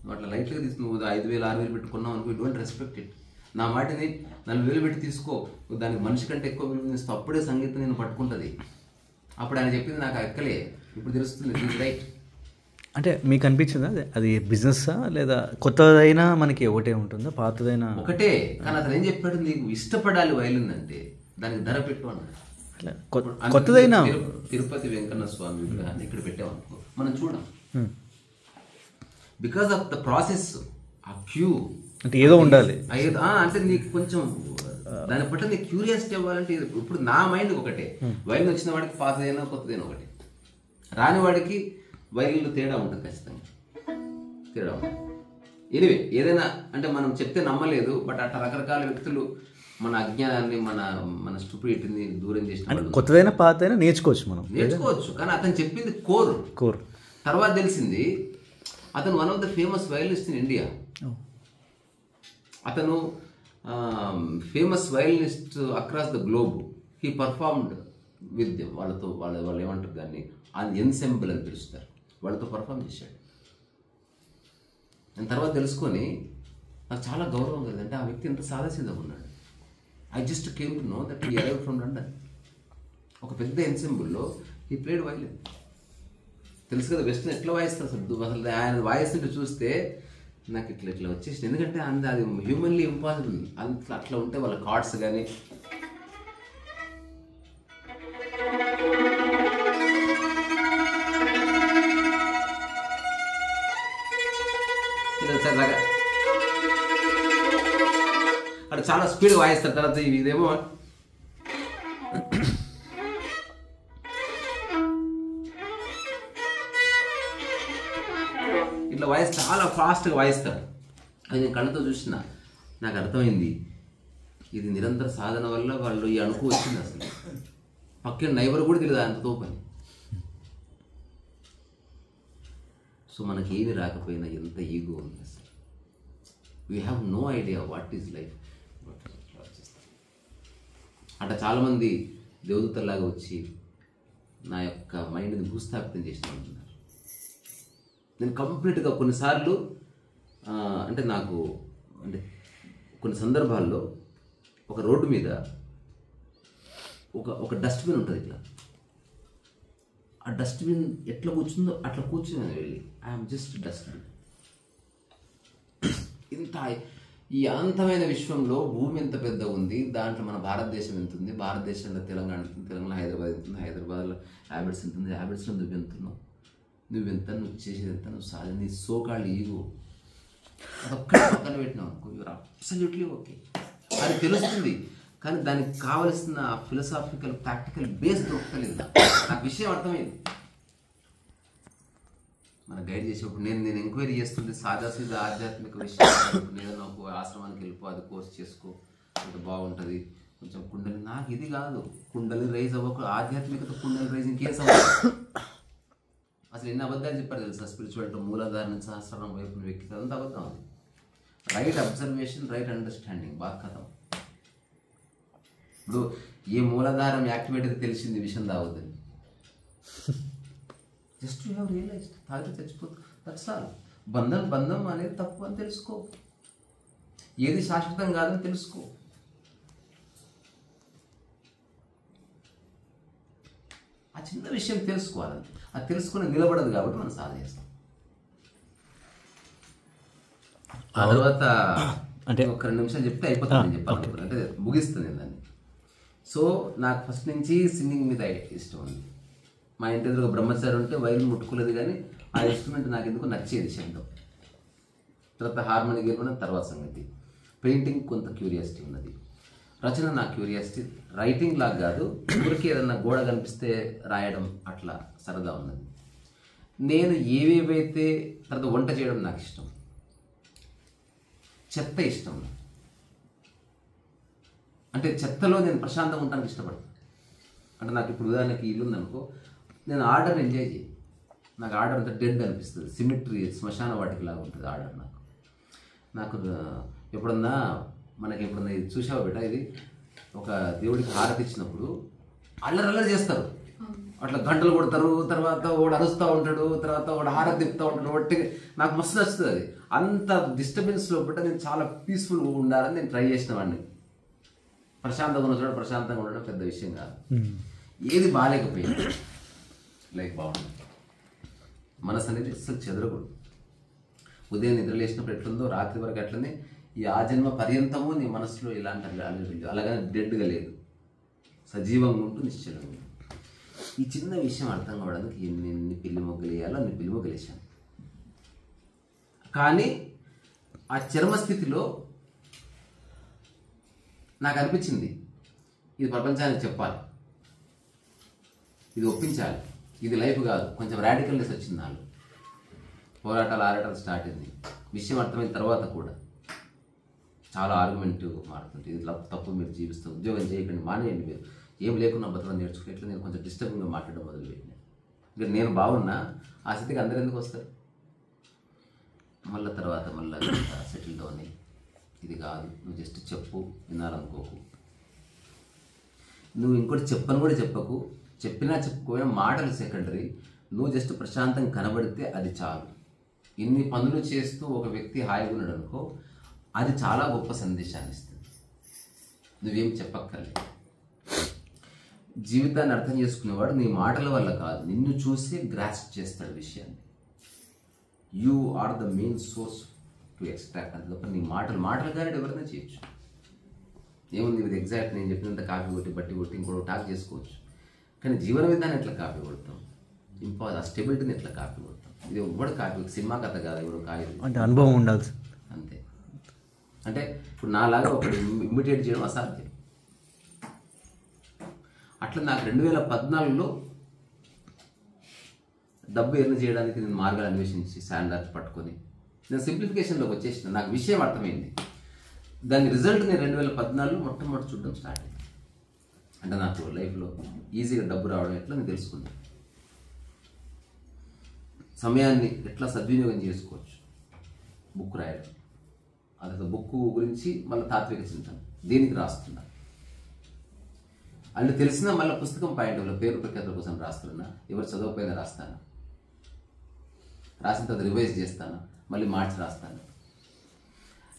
నువ్వు అట్లా లైట్గా తీసి నువ్వు 5,000-6,000 పెట్టుకున్నావు అనుకో, యూ డోంట్ రెస్పెక్ట్ ఇట్. నా మాటని 4,000 పెట్టి తీసుకో, దానికి మనిషి కంటే ఎక్కువ విలువ ఇస్తే అప్పుడే సంగీతం నేను పట్టుకుంటుంది. అప్పుడు ఆయన చెప్పింది నాకు ఎక్కలే, ఇప్పుడు తెలుస్తుంది రైట్. అంటే మీకు అనిపించిందా అది బిజినెస్సా లేదా కొత్తదైనా మనకి ఒకటే ఉంటుందా, పాతదైనా ఒకటే? కానీ అతను ఏం చెప్పాడు, నీకు ఇష్టపడాలి వైలిన్ అంటే దానికి ధర పెట్టు అన్నాడు. కొత్తదైనా తిరుపతి వెంకన్న స్వామి విగ్రహాన్ని ఇక్కడ పెట్టామనుకో, మనం చూడం. బికాస్ ఆఫ్ ద ప్రాసెస్, ఆ క్యూ అంటే ఏదో ఉండాలి. అంటే నీకు కొంచెం దాని పట్ల నీకు క్యూరియాసిటీ అవ్వాలంటే, ఇప్పుడు నా మైండ్ ఒకటే, వైలిన్ వచ్చిన వాడికి పాతదైనా కొత్తదైనా ఒకటే, రాని వాడికి వైలిన్లో తేడా ఉంటుంది, ఖచ్చితంగా తేడా ఉంటుంది. ఎనివే ఏదైనా అంటే మనం చెప్తే నమ్మలేదు, బట్ అట్లా రకరకాల వ్యక్తులు మన అజ్ఞానాన్ని మన స్టూపిడిటీని దూరం చేసిన, కొత్తదైనా పాతదైనా నేర్చుకోవచ్చు. కానీ అతను చెప్పింది కోర్. తర్వాత తెలిసింది అతను one of the famous violinist in India. అతను famous violinist across the globe. He performed with them. వాళ్ళు ఏమంటారు దాన్ని, ఎన్సెంబుల్ అని పిలుస్తారు, వాళ్ళతో పర్ఫార్మ్ చేశాడు. నేను తర్వాత తెలుసుకొని నాకు చాలా గౌరవం కలిగింది. అంటే ఆ వ్యక్తి ఎంత సాదాసీదాగా ఉన్నాడు. I just came to know that he arrived from London. ఒక పెద్ద ఎన్సెంబుల్లో హీ ప్లేడ్ వైలిన్. తెలుసు కదా వెస్టర్న్ ఎట్లా వాయిస్తారు అసలు ఆయన వాయిస్తుంటే చూస్తే నాకు ఇట్లా వచ్చేసి, ఎందుకంటే అది హ్యూమన్లీ ఇంపాసిబుల్. అట్లా ఉంటే వాళ్ళ కార్డ్స్ కానీ అక్కడ చాలా స్పీడ్ వాయిస్తారు. తర్వాత ఇదేమో ఇట్లా వాయిస్ చాలా ఫాస్ట్గా వాయిస్తారు. అది నేను కళ్ళతో చూసిన, నాకు అర్థమైంది ఇది నిరంతర సాధన వల్ల వాళ్ళు ఈ అణుకు వచ్చింది. అసలు పక్కన నైబర్ కూడా తెలియదు అంతతో పని. సో మనకి ఏమి రాకపోయినా ఎంత ఈగో ఉంది అసలు. We have no idea what is life. అట్లా చాలామంది దేవదూతల్లాగా వచ్చి నా యొక్క మైండ్ని భూస్థాపితం చేసిన ఉంటున్నారు. నేను కంప్లీట్గా కొన్నిసార్లు అంటే నాకు అంటే కొన్ని సందర్భాల్లో ఒక రోడ్డు మీద ఒక డస్ట్బిన్ ఉంటుంది. ఇట్లా ఆ డస్ట్బిన్ ఎట్లా కూర్చుందో అట్లా కూర్చుని వెళ్ళి ఐఎమ్ జస్ట్ డస్ట్బిన్. ఇంత ఈ అనంతమైన విశ్వంలో భూమి ఎంత పెద్ద ఉంది, దాంట్లో మన భారతదేశం ఎంత ఉంది, భారతదేశంలో తెలంగాణ ఎంత ఉంది, తెలంగాణ హైదరాబాద్ ఎంత ఉంది, హైదరాబాద్లో హ్యాబిట్స్ ఎంత ఉంది, హ్యాబిట్స్లో నువ్వెంత నువ్వు చేసేది ఎంత, నువ్వు సాధి నీ సోకాళ్ళు ఈగో అదొక్కటి పక్కన పెట్టినావు అనుకో, యూఆర్ అబ్సల్యూట్లీ ఓకే. అది తెలుస్తుంది, కానీ దానికి కావలసిన ఫిలసాఫికల్ ప్రాక్టికల్ బేస్ దొరకలేదు. నాకు విషయం అర్థమైంది. మన గైడ్ చేసేప్పుడు నేను ఎంక్వైరీ చేస్తుంటే సాదాసీదా ఆధ్యాత్మిక విషయం, నేను నాకు ఆశ్రమానికి వెళ్ళిపో, అది కోర్స్ చేసుకో, కొంచెం బాగుంటుంది, కొంచెం కుండలి. నాకు ఇది కాదు, కుండలి రైజ్ అవ్వకు, ఆధ్యాత్మికత కుండలి రైజ్ ఇంకేం సమస్య. అసలు ఎన్ని అబద్ధాలు చెప్పారు తెలుసా? స్పిరిచువాలిటీ మూలాధార నుంచి సహస్రం వైపు వ్యక్తి అంత అబద్ధం. అది రైట్ అబ్జర్వేషన్, రైట్ అండర్స్టాండింగ్, బాగా కథం. ఇప్పుడు ఏ మూలాధారం యాక్టివేట్ అయితే తెలిసింది విషయం తాగుతుంది, జస్ట్ యూ హ్యావ్ రియలైజ్డ్, తాగితే చచ్చిపోతుంది, దట్స్ ఆల్. బంధం అనేది తప్పు అని తెలుసుకో, ఏది శాశ్వతం కాదని తెలుసుకో. ఆ చిన్న విషయం తెలుసుకోవాలంటే అది తెలుసుకుని నిలబడదు కాబట్టి మనం సాధన చేస్తాం. ఆ తర్వాత అంటే ఒక 2 నిమిషాలు చెప్తే అయిపోతుంది. నేను చెప్పాలి అంటే ముగిస్తుంది దాన్ని. సో నాకు ఫస్ట్ నుంచి సింగింగ్ మీద ఇష్టం ఉంది. మా ఇంటి ఎదురుగా బ్రహ్మచారి ఉంటే వైలిన్ ముట్టుకోలేదు, కానీ ఆ ఇన్స్ట్రుమెంట్ నాకు ఎందుకు నచ్చేది శబ్దం. తర్వాత హార్మోని గెలుపున తర్వాత సంగతి. పెయింటింగ్ కొంత క్యూరియాసిటీ ఉన్నది, రచన నా క్యూరియాసిటీ. రైటింగ్ లాగా కాదు, ఊరికి ఏదన్నా గోడ కనిపిస్తే రాయడం అట్లా సరదా ఉన్నది. నేను ఏవేవైతే తర్వాత వంట చేయడం నాకు ఇష్టం, చెత్త ఇష్టం. అంటే చెత్తలో నేను ప్రశాంతంగా ఉండడానికి ఇష్టపడతాను. అంటే నాకు ఇప్పుడు ఉదాహరణకి ఇల్లు ఉందనుకో, నేను ఆర్డర్ ఎంజాయ్ చేయి. నాకు ఆర్డర్ అంతా డెడ్ అనిపిస్తుంది, సిమెట్రీ శ్మశాన వాటికి లాగా ఉంటుంది ఆర్డర్. నాకు ఎప్పుడన్నా ఇది చూసావా బిడ్డ, ఇది ఒక దేవుడికి హారతి ఇచ్చినప్పుడు అల్లరి చేస్తారు, అట్లా గంటలు కొడతారు, తర్వాత వాడు అరుస్తూ ఉంటాడు, తర్వాత వాడు హారతి తిప్పుతూ ఉంటాడు. ఒట్టి నాకు మస్తు నచ్చుతుంది అది. అంత డిస్టర్బెన్స్లో బిడ్డ నేను చాలా పీస్ఫుల్గా ఉండాలని నేను ట్రై చేసిన వాడిని. ప్రశాంతంగా ఉన్న ప్రశాంతంగా ఉండడం పెద్ద విషయం కాదు. ఏది బాగాలేకపోయింది లైఫ్ బాగుంది. మనసు అనేది అసలు చెదరకూడదు. ఉదయం నిద్రలేసినప్పుడు ఎట్లుందో రాత్రి వరకు అట్లనే ఈ జన్మ పర్యంతము నీ మనసులో ఇలాంటి అల్లరి అలాగనే డెడ్గా లేదు, సజీవంగా ఉంటూ నిశ్చలంగా ఉంటుంది. ఈ చిన్న విషయం అర్థం కావడానికి ఎన్ని పిల్లి మొగ్గలు వేయాలో అన్ని పిల్లి మొగ్గలు వేసాను. కానీ ఆ చర్మస్థితిలో నాకు అనిపించింది, ఇది ప్రపంచానికి చెప్పాలి, ఇది ఒప్పించాలి, ఇది లైఫ్ కాదు. కొంచెం రాడికల్నెస్ వచ్చింది నాలో. ఆరాటాలు స్టార్ట్ అయింది. విషయం అర్థమైన తర్వాత కూడా చాలా ఆర్గ్యుమెంటివ్ మారుతుంది. ఇది తప్పు, మీరు జీవిస్తూ ఉద్యోగం చేయకండి, మానేయండి, మీరు ఏం లేకున్నా బతకడం నేర్చుకునేట్లు నేను కొంచెం డిస్టర్బింగ్గా మాట్లాడడం మొదలుపెట్టినాను. ఇక నేను బాగున్నా ఆ స్థితికి అందరూ ఎందుకు వస్తారు? మళ్ళీ తర్వాత సెటిల్ డౌన్ అయ్యి, ఇది కాదు, నువ్వు జస్ట్ చెప్పు, వినాలనుకోకు, నువ్వు ఇంకోటి చెప్పను కూడా చెప్పకు, చెప్పినా చెప్పుకోయినా మాటలు సెకండరీ, నువ్వు జస్ట్ ప్రశాంతంగా కనబడితే అది చాలు. ఇన్ని పనులు చేస్తూ ఒక వ్యక్తి హాయిగా ఉన్నాడు అనుకో, అది చాలా గొప్ప సందేశాన్ని ఇస్తుంది. నువ్వేం చెప్పక్కర్లేదు. జీవితాన్ని అర్థం చేసుకునేవాడు నీ మాటల వల్ల కాదు, నిన్ను చూసి గ్రాస్ప్ చేస్తాడు విషయాన్ని. You are the main source to extract. అంత తప్ప నీ మాటలు కానీ ఎవరైనా చేయొచ్చు. ఏముంది ఇది ఎగ్జాక్ట్ నేను చెప్పినంత కాపీ కొట్టి బట్టి కొట్టి ఇంకోటి టాక్ చేసుకోవచ్చు. కానీ జీవన విధానం ఎట్లా కాపీ కొడతాం? ఆ స్టెబిలిటీని ఎట్లా కాపీ కొడతాం? ఇది ఎవ్వడు కాపీ, సినిమా కథ కాదు, ఎవరు కాదు, అంటే అనుభవం ఉండాల్సి అంతే. అంటే ఇప్పుడు నాలాగా ఒకటి ఇమిటేట్ చేయడం అసాధ్యం. అట్లా నాకు 2014లో డబ్బు ఎర్న్ చేయడానికి నేను మార్గాలు అన్వేషించి స్టాండర్డ్ పట్టుకొని నేను సింప్లిఫికేషన్లోకి వచ్చేసిన. నాకు విషయం అర్థమైంది. దాని రిజల్ట్ నేను 2014లో మొట్టమొదటి చూడడం స్టార్ట్ అయింది. అంటే నాకు లైఫ్లో ఈజీగా డబ్బు రావడం ఎట్లా నేను తెలుసుకున్నాను. సమయాన్ని ఎట్లా సద్వినియోగం చేసుకోవచ్చు, బుక్ రాయడం, అదొక బుక్ గురించి మళ్ళీ తాత్విక చింతన దీనికి రాస్తున్నా. వాళ్ళు తెలిసిన మళ్ళీ పుస్తకం పాయింట్ పేరు ప్రఖ్యాతుల కోసం రాస్తున్నా. ఎవరు చదవకపోయినా రాస్తాను, రాసిన తర్వాత రివైజ్ చేస్తాను, మళ్ళీ మార్చి రాస్తాను.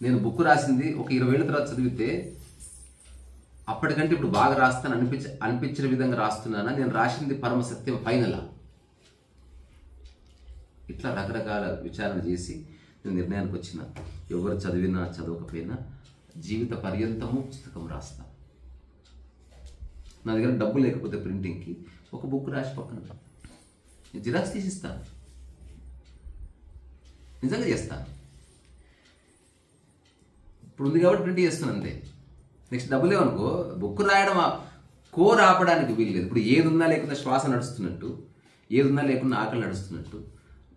నేను బుక్ రాసింది ఒక 20 ఏళ్ళ తర్వాత చదివితే అప్పటికంటే ఇప్పుడు బాగా రాస్తాను అనిపించిన విధంగా రాస్తున్నానా, నేను రాసింది పరమ సత్యం ఫైనలా, ఇట్లా రకరకాల విచారణ చేసి నేను నిర్ణయానికి వచ్చిన. ఎవరు చదివినా చదవకపోయినా జీవిత పర్యంతము పుస్తకం రాస్తా. నా దగ్గర డబ్బు లేకపోతే ప్రింటింగ్కి ఒక బుక్ రాసి పక్కన నేను జిరాక్స్ తీసిస్తాను, నిజంగా చేస్తాను. ఇప్పుడు ఉంది కాబట్టి ప్రింట్ చేస్తాను అంతే. నెక్స్ట్ డబ్బు లేవనుకో బుక్ రాయడం కోర్ ఆపడానికి వీల్లేదు. ఇప్పుడు ఏది ఉన్నా లేకుండా శ్వాస నడుస్తున్నట్టు, ఏది ఉన్నా లేకుండా ఆకలి నడుస్తున్నట్టు,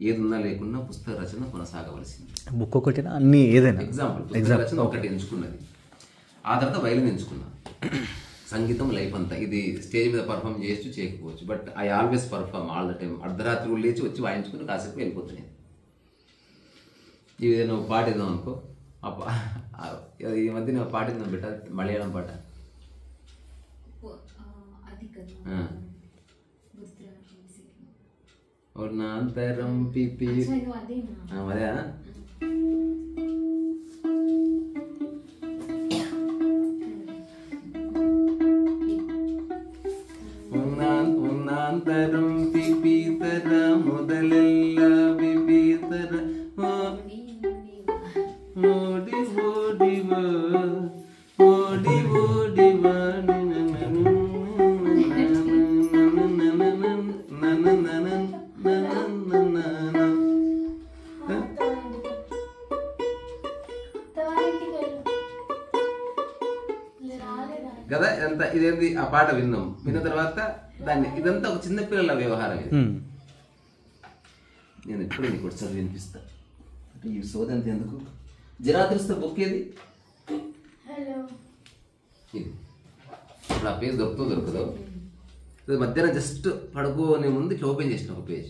ఏది ఉన్నా లేకుండా పుస్తక రచన కొనసాగవలసింది. బుక్ ఒకటి అన్ని ఏదైనా ఎగ్జాంపుల్ పుస్తక రచన ఒకటి ఎంచుకున్నది, ఆ తర్వాత వైలిన్ ఎంచుకున్నా. సంగీతం లైఫ్ అంతా ఇది స్టేజ్ మీద పర్ఫామ్ చేయొచ్చు చేయకపోవచ్చు, but I always perform all the time. అర్ధరాత్రి లేచి వచ్చి వాయించుకుని కాసేపు వెళ్ళిపోతున్నాను. ఇది నువ్వు పాట ఏదో అనుకో, ఈ మధ్య నేను పాట ఏదో పెట్ట మలయాళం పాట వర్ణాంతరం పిపి అదే ఉన్నాంతరం పిపీతర మొదలెల్ల విపీతర ఓడి ఓడివా ఓడి ఓడివా కదా. ఎంత ఇదేంటి ఆ పాట విన్నాం, విన్న తర్వాత దాన్ని ఇదంతా ఒక చిన్నపిల్లల వ్యవహారం. ఇది నేను ఎప్పుడు నీకు చదివి వినిపిస్తా. అంటే ఈ సోదంత ఎందుకు జరాదృష్ట బుక్ ఏది ఇది. ఇప్పుడు ఆ పేజ్ దొరకదో మధ్యాహ్నం జస్ట్ పడుకోనే ముందు ఇట్లా ఓపెన్ చేసిన ఒక పేజ్.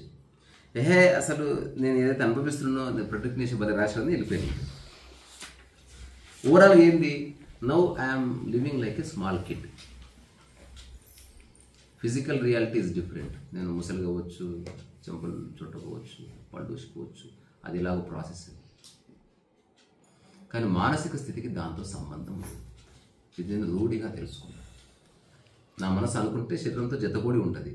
అసలు నేను ఏదైతే అనుభవిస్తున్నానో నేను ప్రొటెక్నేషన్ బలి రాసినది వెళ్ళిపోయింది. ఓవరాల్ ఏంది, now I'm living like a small kid. Physical reality is different. నేను ముసలి కావచ్చు, చెంపలు చుట్టకపోవచ్చు, పళ్ళు దూసుకోవచ్చు, అది ఇలాగో ప్రాసెస్. కానీ మానసిక స్థితికి దాంతో సంబంధం ఉంది. ఇది నేను రూఢిగా తెలుసుకున్నాను. నా మనసు అనుకుంటే శరీరంతో జతకూడి ఉంటుంది,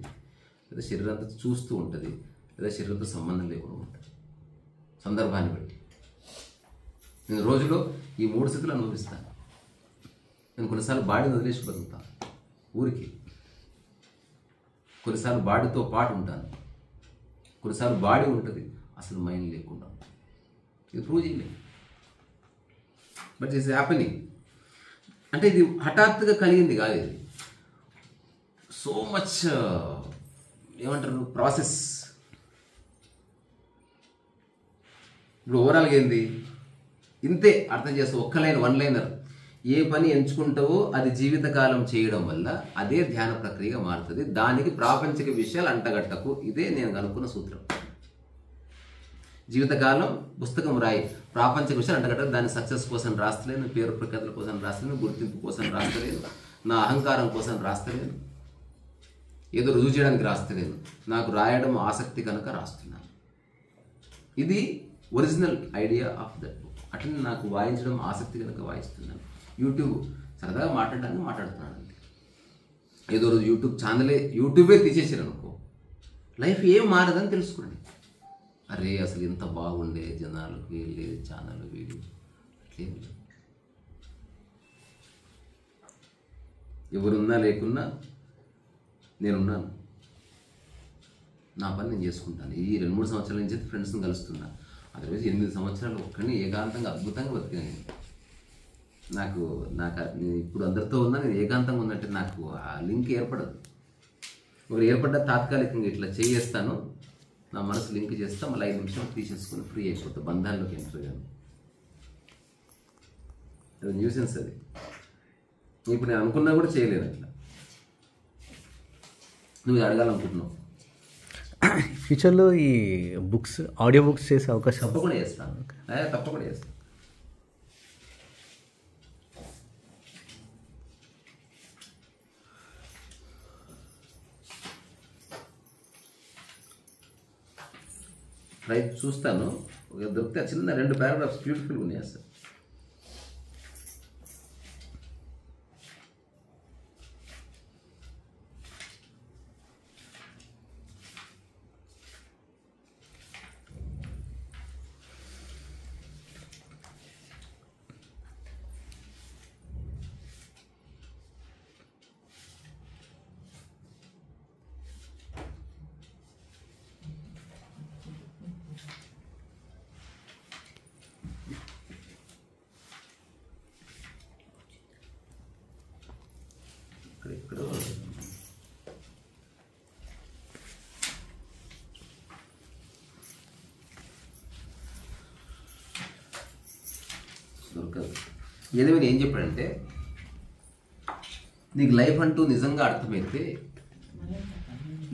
లేదా శరీరంతో చూస్తూ ఉంటుంది, లేదా శరీరంతో సంబంధం లేకుండా ఉంటుంది. సందర్భాన్ని బట్టి నేను రోజులో ఈ 3 స్థితులు అనుభవిస్తాను. నేను కొన్నిసార్లు బాడీని వదిలేసి బతుకుతాను ఊరికి, కొన్నిసార్లు బాడీతో పాటు ఉంటాను, కొన్నిసార్లు బాడీ ఉంటుంది అసలు మైండ్ లేకుండా. ఇది ప్రూవ్ చేయలేదు, బట్ ఇట్స్ హ్యాపెనింగ్. అంటే ఇది హఠాత్తుగా కలిగింది కాదు, ఇది సో మచ్ ఏమంటారు ప్రాసెస్. ఇప్పుడు ఓవరాల్గా ఏంది ఇంతే అర్థం చేస్తావు. ఒక్క లైన్, 1 లైనర్. ఏ పని ఎంచుకుంటావో అది జీవితకాలం చేయడం వల్ల అదే ధ్యాన ప్రక్రియగా మారుతుంది. దానికి ప్రాపంచిక విషయాలు అంటగట్టకు. ఇదే నేను కనుక్కున్న సూత్రం. జీవితకాలం పుస్తకం రాయి, ప్రాపంచిక విషయాలు అంటగట్టకు. దాని సక్సెస్ కోసం రాస్తలేను, పేరు ప్రఖ్యాతుల కోసం రాస్తలేను, గుర్తింపు కోసం రాస్తలేను, నా అహంకారం కోసం రాస్తలేను, ఏదో రుజువు చేయడానికి రాస్తలేను. నాకు రాయడం ఆసక్తి కనుక రాస్తున్నాను. ఇది original idea of that book. అట్లనే నాకు వాయించడం ఆసక్తి కనుక వాయిస్తున్నాను. యూట్యూబ్ సరదాగా మాట్లాడడానికి మాట్లాడుతున్నాను అంతే. ఏదో రోజు యూట్యూబే తీసేసారు అనుకో, లైఫ్ ఏం మారదని తెలుసుకోండి. అరే అసలు ఎంత బాగుండే, జనాలకు వెళ్ళేది ఛానల్ వీడియో అట్లేం లేదు. ఎవరున్నా లేకున్నా నేనున్నాను, నా పని నేను చేసుకుంటాను. ఈ 2-3 సంవత్సరాల నుంచి ఫ్రెండ్స్ని కలుస్తున్నా. అదర్వైజ్ 8 సంవత్సరాలు ఒక్కడిని ఏకాంతంగా అద్భుతంగా బతికాను. నాకు నేను ఇప్పుడు అందరితో ఉన్నా, నేను ఏకాంతంగా ఉన్నట్టు నాకు ఆ లింక్ ఏర్పడదు. ఒకరు ఏర్పడ్డ తాత్కాలికంగా ఇట్లా చేస్తాను, నా మనసు లింక్ చేస్తా, మళ్ళీ 5 నిమిషాలు తీసేసుకుని ఫ్రీ అయిపోతా, బంధాల్లోకి ఎంటర్ అయ్యాను. అది న్యూసెన్స్. అది ఇప్పుడు నేను అనుకున్నా కూడా చేయలేను. అట్లా నువ్వు అడగాలనుకుంటున్నావు. ఫ్యూచర్లో ఈ బుక్స్, ఆడియో బుక్స్ చేసే అవకాశం తప్పకుండా చేస్తాను. తప్పకుండా చేస్తాను. ట్రై చూస్తాను, దొరికితే చిన్న 2 పారాగ్రాఫ్స్ బ్యూటిఫుల్గా ఉన్నాయి అసలు. ఇక్కడ దొరకదు. ఏదేమైనా ఏం చెప్పాడంటే, నీకు లైఫ్ అంటూ నిజంగా అర్థమైతే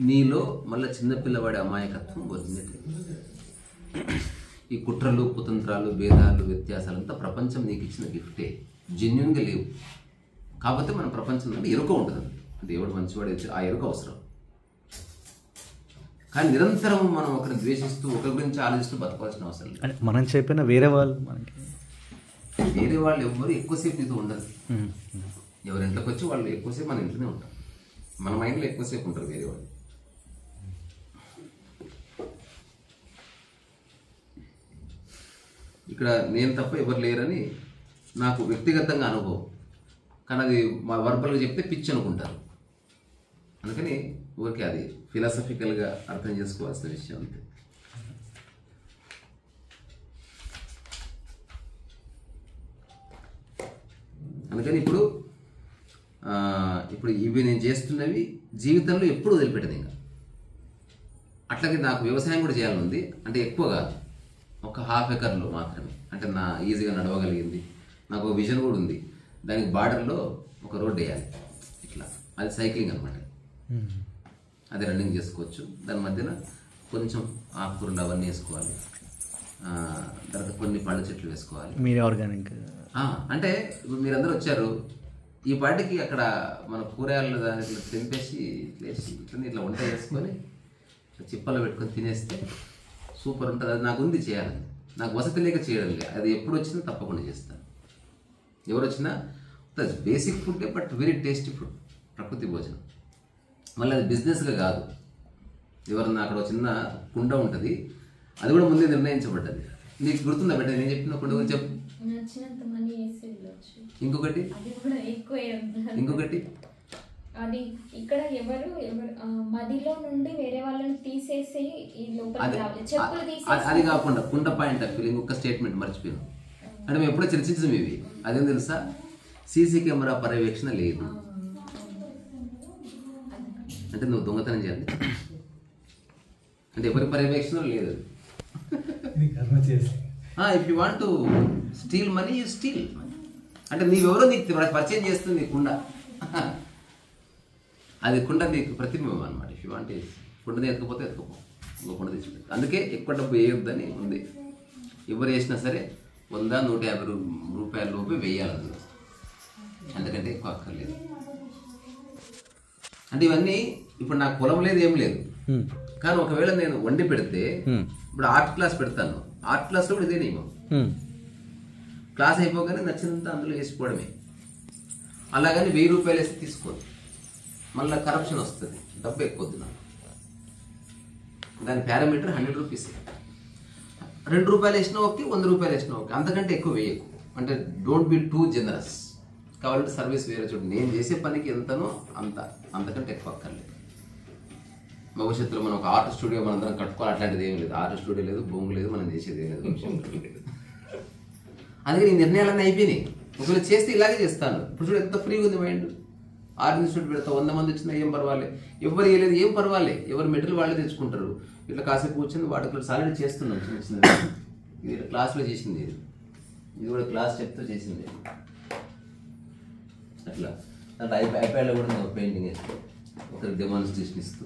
నీలో మళ్ళీ చిన్నపిల్లవాడి అమాయకత్వం వదిలినట్టు. ఈ కుట్రలు, కుతంత్రాలు, భేదాలు, వ్యత్యాసాలంతా ప్రపంచం నీకు ఇచ్చిన గిఫ్టే, జెన్యున్గా లేవు. కాకపోతే మన ప్రపంచంలో ఎరుక ఉంటుంది, దేవుడు మంచివాడు, ఆ ఎరుక అవసరం. కానీ నిరంతరం మనం ఒకరిని ద్వేషిస్తూ ఒకరి గురించి ఆలోచిస్తూ బతకాల్సిన అవసరం లేదు. మనం చెప్పిన వేరే వాళ్ళు ఎవ్వరు ఎక్కువసేపు నీతో ఉండదు. ఎవరి ఇంట్లోకి వచ్చి వాళ్ళు ఎక్కువసేపు మన ఇంట్లోనే ఉంటారు, మన మైండ్లో ఎక్కువసేపు ఉంటారు వేరే వాళ్ళు. ఇక్కడ నేను తప్ప ఎవరు లేరని నాకు వ్యక్తిగతంగా అనుభవం, కానీ అది మా వర్బల్గా చెప్తే పిచ్చి అనుకుంటారు. అందుకని ఊరికే అది ఫిలాసఫికల్గా అర్థం చేసుకోవాల్సిన విషయం అంతే. అందుకని ఇప్పుడు ఇవి నేను చేస్తున్నవి జీవితంలో ఎప్పుడు వదిలిపెట్టదు. ఇంకా అట్లాగే నాకు వ్యవసాయం కూడా చేయాలని ఉంది, అంటే ఎక్కువ కాదు, ఒక 1/2 ఎకర్లో మాత్రమే. అంటే నా ఈజీగా నడవగలిగింది. నాకు ఒక విజన్ కూడా ఉంది, దానికి బార్డర్లో ఒక రోడ్ వేయాలి ఇట్లా. అది సైక్లింగ్ అనమాట, అది రన్నింగ్ చేసుకోవచ్చు. దాని మధ్యన కొంచెం ఆకుకూరలు అవన్నీ వేసుకోవాలి, తర్వాత కొన్ని పళ్ళ చెట్లు వేసుకోవాలి. మీరు ఆర్గానిక్ అంటే ఇప్పుడు మీరందరూ వచ్చారు, ఈ పాటికి అక్కడ మన కూరగాయలు దాని ఇట్లా తెంపేసి ఇట్లా వంట చేసుకొని చిప్పలో పెట్టుకొని తినేస్తే సూపర్ ఉంటుంది. అది నాకు ఉంది చేయాలని, నాకు వసతి లేక చేయడం లేదు. అది ఎప్పుడు వచ్చినా తప్పకుండా చేస్తాను. ఎవరు వచ్చినా basic food but very tasty food, ప్రకృతి భోజనం. మళ్ళీ అది బిజినెస్గా కాదు. ఎవరన్నా అక్కడ చిన్న కుండ ఉంటుంది, అది కూడా ముందే నిర్ణయించబడ్డది. నీకు గుర్తుందా బిడ్డ నేను చెప్పిన కుండ గురించి చెప్పు. ఇంకొకటి అది ఇక్కడ ఎవరు మదిలో నుండి వేరే వాళ్ళని తీసేసి అది కాకుండా కుండ పాయింట్ ఆఫ్ వ్యూ ఇంకొక స్టేట్మెంట్ మర్చిపోయాను. అంటే మేము ఎప్పుడో చర్చించాం ఇవి. అదేం తెలుసా, సీసీ కెమెరా పర్యవేక్షణ లేదు. అంటే నువ్వు దొంగతనం చేయాలి, అంటే ఎవరి పర్యవేక్షణ లేదు. If you want to steal money you steel. అంటే నీవెవరో నీకు పరిచయం చేస్తుంది నీ కుండ, అది కుండ నీకు ప్రతిబింబం అనమాట. ఇఫ్ యూ వాంట్ కుండని ఎత్తుకపోతే ఎత్తుకపో, ఇంకో కుండ తెచ్చిపెట్టు. అందుకే ఎక్కువ డబ్బు వేయొద్దని ఉంది. ఎవరు వేసినా సరే 100-150 రూపాయల లోపే వేయాలి అందులో, అందుకంటే ఎక్కువ అక్కర్లేదు. అంటే ఇవన్నీ ఇప్పుడు నాకు పొలం లేదు, ఏం లేదు. కానీ ఒకవేళ నేను వండి పెడితే, ఇప్పుడు ఆర్ట్ క్లాస్ పెడతాను, ఆర్ట్ క్లాస్లో కూడా ఇదే నియమం. క్లాస్ అయిపోగానే నచ్చినంత అందులో వేసుకోవడమే. అలాగని 1000 రూపాయలు వేసి తీసుకోదు, మళ్ళీ కరప్షన్ వస్తుంది, డబ్బు ఎక్కువద్దు నాకు. దాని పారామీటర్ 100 రూపీస్. 2 రూపాయలు వేసినా ఓకే, 100 రూపాయలు వేసినా ఓకే, అంతకంటే ఎక్కువ వేయకు. అంటే డోంట్ బి టూ జనరస్. కావాలంటే సర్వీస్ వేరే చోటు, నేను చేసే పనికి ఎంతనో అంతకంటే ఎక్కువ అక్కర్లేదు. భవిష్యత్తులో మనం ఒక ఆర్ట్ స్టూడియో మనందరం కట్టుకోవాలి, అట్లాంటిది ఏం లేదు. ఆర్ట్ స్టూడియో లేదు, భూమి లేదు, మనం చేసేది ఏం లేదు. అందుకే నీ నిర్ణయాలన్నీ అయిపోయినాయి. ఒకవేళ చేస్తే ఇలాగే చేస్తాను. ఇప్పుడు చూడు ఎంత ఫ్రీగా ఉంది మైండ్. ఆర్ట్ ఇన్స్టిట్యూట్ పెడతా, 100 మంది వచ్చినా ఏం పర్వాలేదు, ఎవరు వేయలేదు ఏం పర్వాలేదు, ఎవరు మెటీరియల్ వాళ్ళే తెచ్చుకుంటారు. ఇట్లా కాసేపు కూర్చొని వాటికి సాలిడ్ చేస్తున్నాం చిన్న చిన్న. ఇది క్లాస్లో చేసింది, ఇది కూడా క్లాస్ చెప్తూ చేసింది. అట్లా అంటే ఐప్యాడ్లో కూడా నేను పెయింటింగ్ వేస్తాను, ఒకరికి డెమాన్స్ట్రేషన్ ఇస్తూ.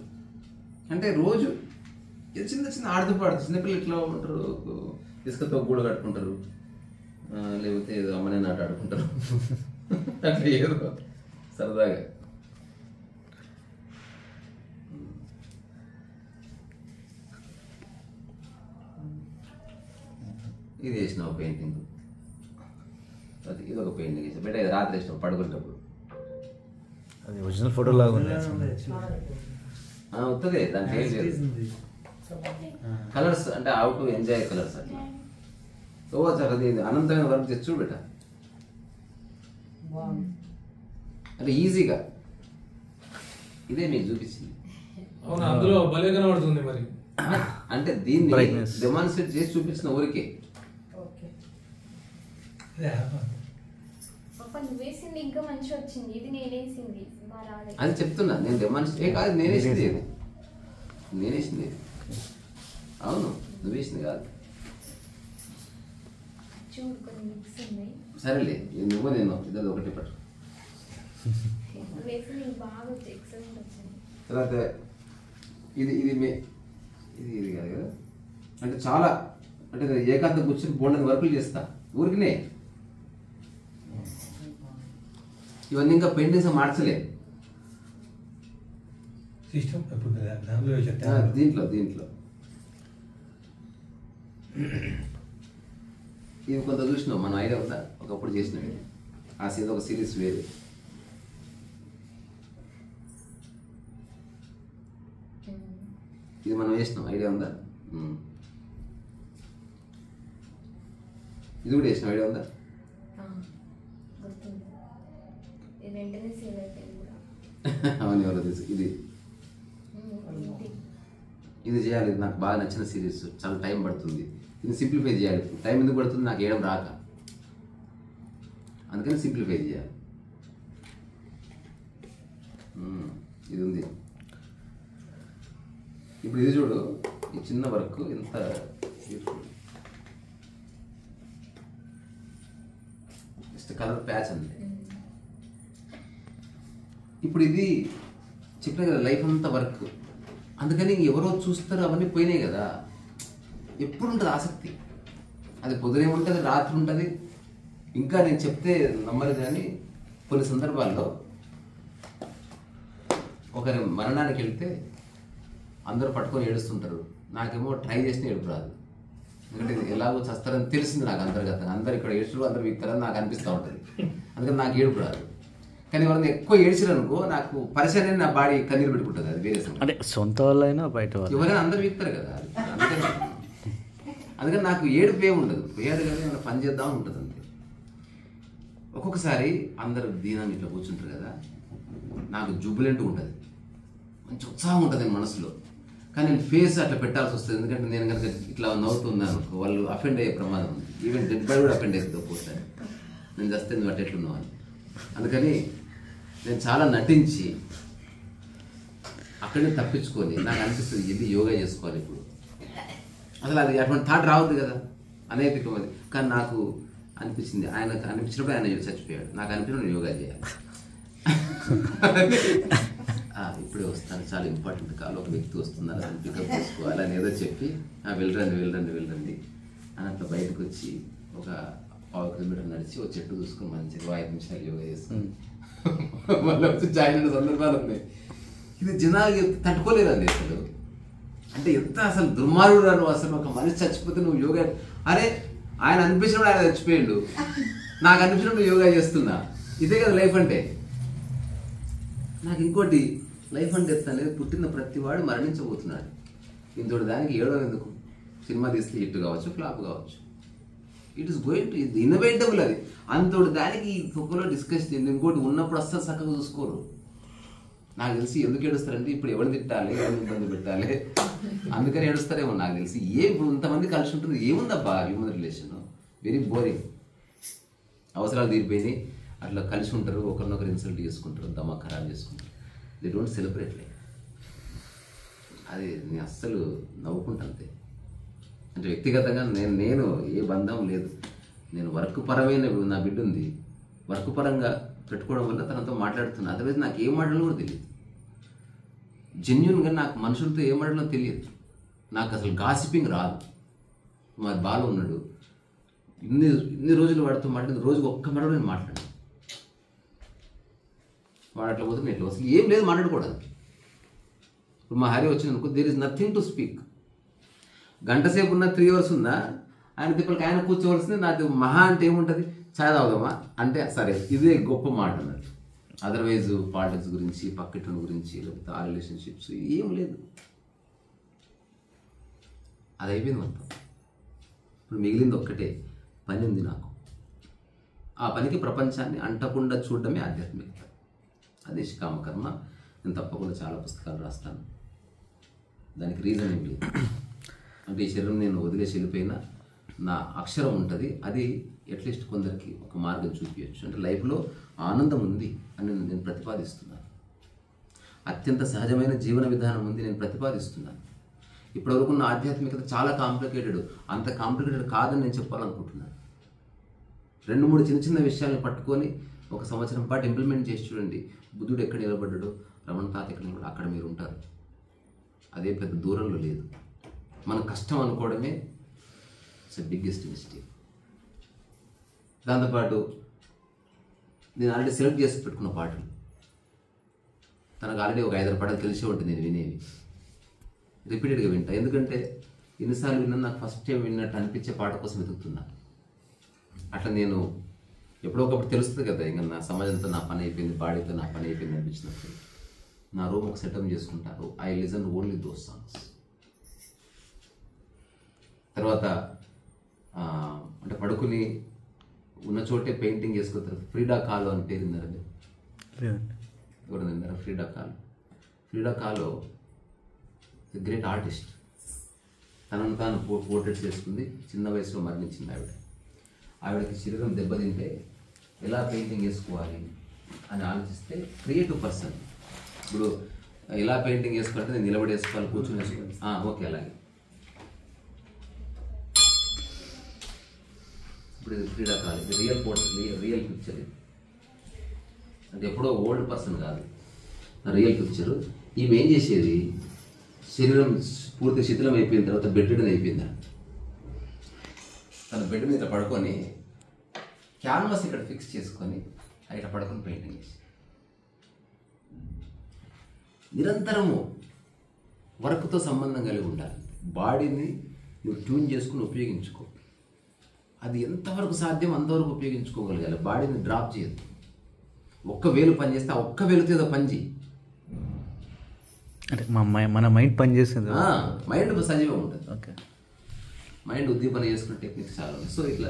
అంటే రోజు చిన్న చిన్న ఆడుతూ చిన్నపిల్లలు ఇట్లా ఉంటారు, ఇసుకతో గూడ కట్టుకుంటారు, లేకపోతే ఏదో అమ్మనే నాట ఆడుకుంటారు. అంటే ఏదో సరదాగా. ఇది వేసినావు పెయింటింగ్, ఇది ఒక పెయింటింగ్ వేసాను బెట, ఇది రాత్రి వేసినావు పడుకునేటప్పుడు. అది ఒరిజినల్ ఫోటో లాగా ఉంది. వస్తుంది దానికి ఏం లేదు. కలర్స్ అంటే హౌ టు ఎంజాయ్ కలర్స్ అట్లా. ఓ సార్ అది అనంతమైన వర్క్ చేసి చూడు బెట, అంటే ఈజీగా ఇదే మీకు చూపించింది. అందులో భలే కనబడుతుంది మరి. అంటే దీన్ని డెమాన్స్ట్రేట్ చేసి చూపించిన ఊరికే. నువ్వు వేసింది ఇంకా మంచి వచ్చింది, ఇది నేనేసింది అది చెప్తున్నా నేను డెమాన్స్ట్రేట్ కాదు, నేనేసింది ఇది, నేనేసింది ఇది. అవును నువ్వు వేసింది కాదు. చూడు కొన్ని మిక్స్ ఉన్నాయి. సరేలే నువ్వు నేను ఇద్దరు ఒకటి పట్టు. వేసింది బాగా ఎక్సలెంట్ వచ్చింది. తర్వాత ఇది ఇది ఇది ఇది కాదు కదా, అంటే చాలా అంటే ఏకాంత కూర్చొని బోండని వర్కులు చేస్తా ఊరికినే. ఇవన్నీ ఇంకా పెయింటింగ్స్ మార్చలే దీంట్లో దీంట్లో ఇది కొంత చూసినావు మనం ఐడియా ఉందా, ఒకప్పుడు చేసినాం ఇది. ఆ సీన్ ఒక సిరీస్ వేరే. ఇది మనం వేసినాం ఐడియా ఉందా, ఇది కూడా వేసినాం ఐడియా ఉందా. అవును ఎవరో తెలుసు. ఇది చేయాలి, నాకు బాగా నచ్చిన సిరీస్, చాలా టైం పడుతుంది, ఇది సింప్లిఫై చేయాలి. టైం ఎందుకు పడుతుంది, నాకు వేయడం రాక, అందుకని సింప్లిఫై చేయాలి. ఇది ఉంది. ఇప్పుడు ఇది చూడు, ఈ చిన్న వర్క్ ఎంత జస్ట్ కలర్ ప్యాచ్ అంతే. ఇప్పుడు ఇది చెప్పిన కదా లైఫ్ అంతా వర్క్, అందుకని ఎవరో చూస్తారు అవన్నీ పోయినాయి కదా. ఎప్పుడు ఉంటుంది ఆసక్తి, అది పొద్దునే ఉంటుంది రాత్రి ఉంటుంది. ఇంకా నేను చెప్తే నమ్మరు కానీ కొన్ని సందర్భాల్లో ఒకరి మరణానికి వెళ్తే అందరూ పట్టుకొని ఏడుస్తుంటారు, నాకేమో ట్రై చేసిన ఏడుపు రాదు. ఎందుకంటే ఎలాగో చస్తారని తెలిసింది నాకు అంతర్గతంగా. అందరు ఇక్కడ ఏడుస్తారు, అందరు వీక్తారని నాకు అనిపిస్తూ ఉంటుంది, అందుకని నాకు ఏడుపు రాదు. కానీ ఎవరైనా ఎక్కువ ఏడ్చారనుకో నాకు పరిచయం, నా బాడీ కన్నీరు పెట్టుకుంటుంది, అది వేరే అంటే సొంత వాళ్ళైనా బయట వాళ్ళు ఎవరైనా అందరు వీక్తారు కదా. అందుకని నాకు ఏడుపు ఏమి ఉండదు, పోయాడు కానీ ఏమైనా పని చేద్దామని ఉంటుంది అంతే. ఒక్కొక్కసారి అందరు దీనాన్ని ఇట్లా కూర్చుంటారు కదా, నాకు జుబ్బులెంటూ ఉంటుంది, మంచి ఉత్సాహం ఉంటుంది నేను మనసులో. కానీ నేను ఫేస్ అట్లా పెట్టాల్సి వస్తుంది, ఎందుకంటే నేను కనుక ఇట్లా నవ్వుతున్నాను వాళ్ళు అఫెండ్ అయ్యే ప్రమాదం ఉంది. ఈవెన్ డెడ్ బాడీ కూడా అఫెండ్ అవుతుంది ఒక్కోసారి, నేను చేస్తే నువ్వు అట్లా ఎట్లున్నావు అని. అందుకని నేను చాలా నటించి అక్కడే తప్పించుకొని నాకు అనిపిస్తుంది ఇది యోగా చేసుకోవాలి ఇప్పుడు. అసలు అది అటువంటి థాట్ రావద్దు కదా అనేకమైంది. కానీ నాకు అనిపించింది, ఆయనకు అనిపించినప్పుడు ఆయన చచ్చిపోయాడు, నాకు అనిపించినప్పుడు యోగా చేయాలి. ఇప్పుడే వస్తాను, చాలా ఇంపార్టెంట్ కాల్, ఒక వ్యక్తి వస్తున్నారు అని పికప్ చేసుకోవాలి అని ఏదో చెప్పి వెళ్ళండి అని అట్లా బయటకు వచ్చి ఒక 1/2 కిలోమీటర్ నడిచి ఒక చెట్టు చూసుకుని మంచిగా 5 నిమిషాలు యోగా చేస్తాను. మళ్ళీ వచ్చి జాయిన్ అయిన సందర్భాలు ఉన్నాయి. ఇది జనాలు తట్టుకోలేదండి అసలు. అంటే ఎంత అసలు దుర్మార్గుడు నువ్వు, అసలు ఒక మనిషి చచ్చిపోతే నువ్వు యోగా, అరే ఆయన అనిపించినప్పుడు ఆయన చచ్చిపోయాడు, నాకు అనిపించినప్పుడు యోగా చేస్తున్నా, ఇదే కదా లైఫ్ అంటే. నాకు ఇంకోటి లైఫ్ అంటే అనేది పుట్టిన ప్రతి వాడు మరణించబోతున్నాడు. ఇంతటి దానికి ఏడవ ఎందుకు, సినిమా తీస్తే హిట్ కావచ్చు ఫ్లాప్ కావచ్చు, ఇట్ ఈస్ గోయింగ్ టు ఇది ఇన్నోవేటబుల్. అది అంతటి దానికి ఈ కుక్కలో డిస్కస్ చేయండి. ఇంకోటి ఉన్నప్పుడు అస్సలు చక్కగా చూసుకోరు. నాకు తెలిసి ఎందుకు ఏడుస్తారంటే ఇప్పుడు ఎవరిని తిట్టాలి, ఎవరిని ఇబ్బంది పెట్టాలి, అందుకని ఏడుస్తారేమో నాకు తెలిసి. ఇప్పుడు ఇంతమంది కలిసి ఉంటుంది, ఏముందబ్బా హ్యూమన్ రిలేషన్, వెరీ బోరింగ్. అవసరాలు తీరిపోయినాయి, అట్లా కలిసి ఉంటారు, ఒకరినొకరు ఇన్సల్ట్ చేసుకుంటారు, దమా ఖరాబ్ చేసుకుంటారు. They don't celebrate life. అది నేను అస్సలు నవ్వుకుంటా అంతే. అంటే వ్యక్తిగతంగా నేను ఏ బంధం లేదు, నేను వర్క్ పరమైన నా బిడ్డ ఉంది, వర్క్ పరంగా పెట్టుకోవడం వల్ల తనతో మాట్లాడుతున్నా. అదర్వైజ్ నాకు ఏం మాట్లాడాలో కూడా తెలియదు. జెన్యున్గా నాకు మనుషులతో ఏం మాట్లాడాలో తెలియదు. నాకు అసలు గాసిపింగ్ రాదు. మరి బాలు ఉన్నాడు, ఇన్ని రోజులు వాడితో మాట్లాడిన రోజుకి ఒక్క మాట నేను మాట్లాడాను. వాడు అట్లా పోతే నేను అసలు ఏం లేదు మాట్లాడుకోవడానికి. ఇప్పుడు మా హరి వచ్చింది అనుకో, there is nothing to speak. గంట సేపు ఉన్నా 3 hours ఉన్నా ఆయన తిప్పలకి ఆయన కూర్చోవలసింది. నాకు మహా అంటే ఏముంటుంది, ఛాయ్ తాగుదామా అంటే సరే, ఇదే గొప్ప మాట అన్నట్టు. అదర్వైజ్ పాలిటిక్స్ గురించి, పక్కన గురించి, లేకపోతే ఆ రిలేషన్షిప్స్ ఏం లేదు. అది అయిపోయింది మొత్తం. ఇప్పుడు మిగిలింది ఒక్కటే పని ఉంది నాకు. ఆ పనికి ప్రపంచాన్ని అంటకుండా చూడడమే ఆధ్యాత్మికత. అది నిష్కామకర్మ. నేను తప్పకుండా చాలా పుస్తకాలు రాస్తాను. దానికి రీజన్ ఏం లేదు. అంటే ఈ శరీరం నేను వదిలేసి వెళ్ళిపోయినా నా అక్షరం ఉంటుంది. అది అట్లీస్ట్ కొందరికి ఒక మార్గం చూపించచ్చు. అంటే లైఫ్లో ఆనందం ఉంది అని నేను ప్రతిపాదిస్తున్నాను. అత్యంత సహజమైన జీవన విధానం ఉంది నేను ప్రతిపాదిస్తున్నాను. ఇప్పటివరకు ఉన్న ఆధ్యాత్మికత చాలా కాంప్లికేటెడ్. అంత కాంప్లికేటెడ్ కాదని నేను చెప్పాలనుకుంటున్నాను. 2-3 చిన్న చిన్న విషయాలను పట్టుకొని 1 సంవత్సరం పాటు ఇంప్లిమెంట్ చేసి చూడండి. బుద్ధుడు ఎక్కడ నిలబడ్డాడో, రమణ తాత ఎక్కడ నిలబడ్డాడో అక్కడ మీరు ఉంటారు. అదే పెద్ద దూరంలో లేదు. మన కష్టం అనుకోవడమే ఇట్స్ బిగ్గెస్ట్ మిస్టేక్. దాంతోపాటు నేను ఆల్రెడీ సెలెక్ట్ చేసి పెట్టుకున్న పాటలు తనకు ఆల్రెడీ ఒక 5-6 పాటలు తెలిసే ఉంటుంది నేను వినేవి. రిపీటెడ్గా వింటా. ఎందుకంటే ఎన్నిసార్లు విన్నా నాకు ఫస్ట్ టైం విన్నట్టు అనిపించే పాట కోసం వెతుకుతున్నా. అట్లా నేను ఎప్పుడో ఒకప్పుడు తెలుస్తుంది కదా, ఇంకా నా సమాజంతో నా పని అయిపోయింది, బాడీతో నా పని అయిపోయింది అనిపించినప్పుడు నా రూమ్ ఒక సెటప్ చేసుకుంటారు. I listen only those songs. తర్వాత అంటే పడుకుని ఉన్న చోటే పెయింటింగ్ చేసుకుంటారు. ఫ్రీడా కాలో అని పేరు విన్నారండి? ఎవరు విన్నారా? ఫ్రీడా కాలో. ఫ్రీడా కాలో గ్రేట్ ఆర్టిస్ట్. తనను తాను పోర్ట్రేట్స్ చేసుకుంది. చిన్న వయసులో మరణించింది ఆవిడకి శరీరం దెబ్బతింటే ఎలా పెయింటింగ్ వేసుకోవాలి అని ఆలోచిస్తే క్రియేటివ్ పర్సన్. ఇప్పుడు ఎలా పెయింటింగ్ వేసుకోవాలంటే నేను నిలబడి వేసుకోవాలి, కూర్చొని వేసుకోవాలి, ఓకే అలాగే. ఇప్పుడు ఇది క్రీడాకాలం, ఇది రియల్ రియల్ పిక్చర్. ఇది అంటే ఎప్పుడో ఓల్డ్ పర్సన్ కాదు, రియల్ పిక్చరు. ఈమె ఏం చేసేది, శరీరం పూర్తి శిథిలం అయిపోయిన తర్వాత బెడ్ రిడన్ అయిపోయింది. తన బెడ్ మీద పడుకొని క్యాన్వాస్ ఇక్కడ ఫిక్స్ చేసుకొని ఇక్కడ పడుకొని పెయింటింగ్ చేసి నిరంతరము వర్క్తో సంబంధం కలిగి ఉండాలి. బాడీని నువ్వు ట్యూన్ చేసుకుని ఉపయోగించుకో. అది ఎంతవరకు సాధ్యం అంతవరకు ఉపయోగించుకోగలగాలి. బాడీని డ్రాప్ చేయద్దు. 1 వేలు పని చేస్తే ఆ 1 వేలుతో ఏదో పని చేయి. అంటే మన మైండ్ పని చేస్తుంది, మైండ్ సజీవంగా ఉంటుంది. ఓకే, మైండ్ ఉద్దీపన చేసుకునే టెక్నిక్స్ చాలా ఉన్నాయి. సో ఇట్లా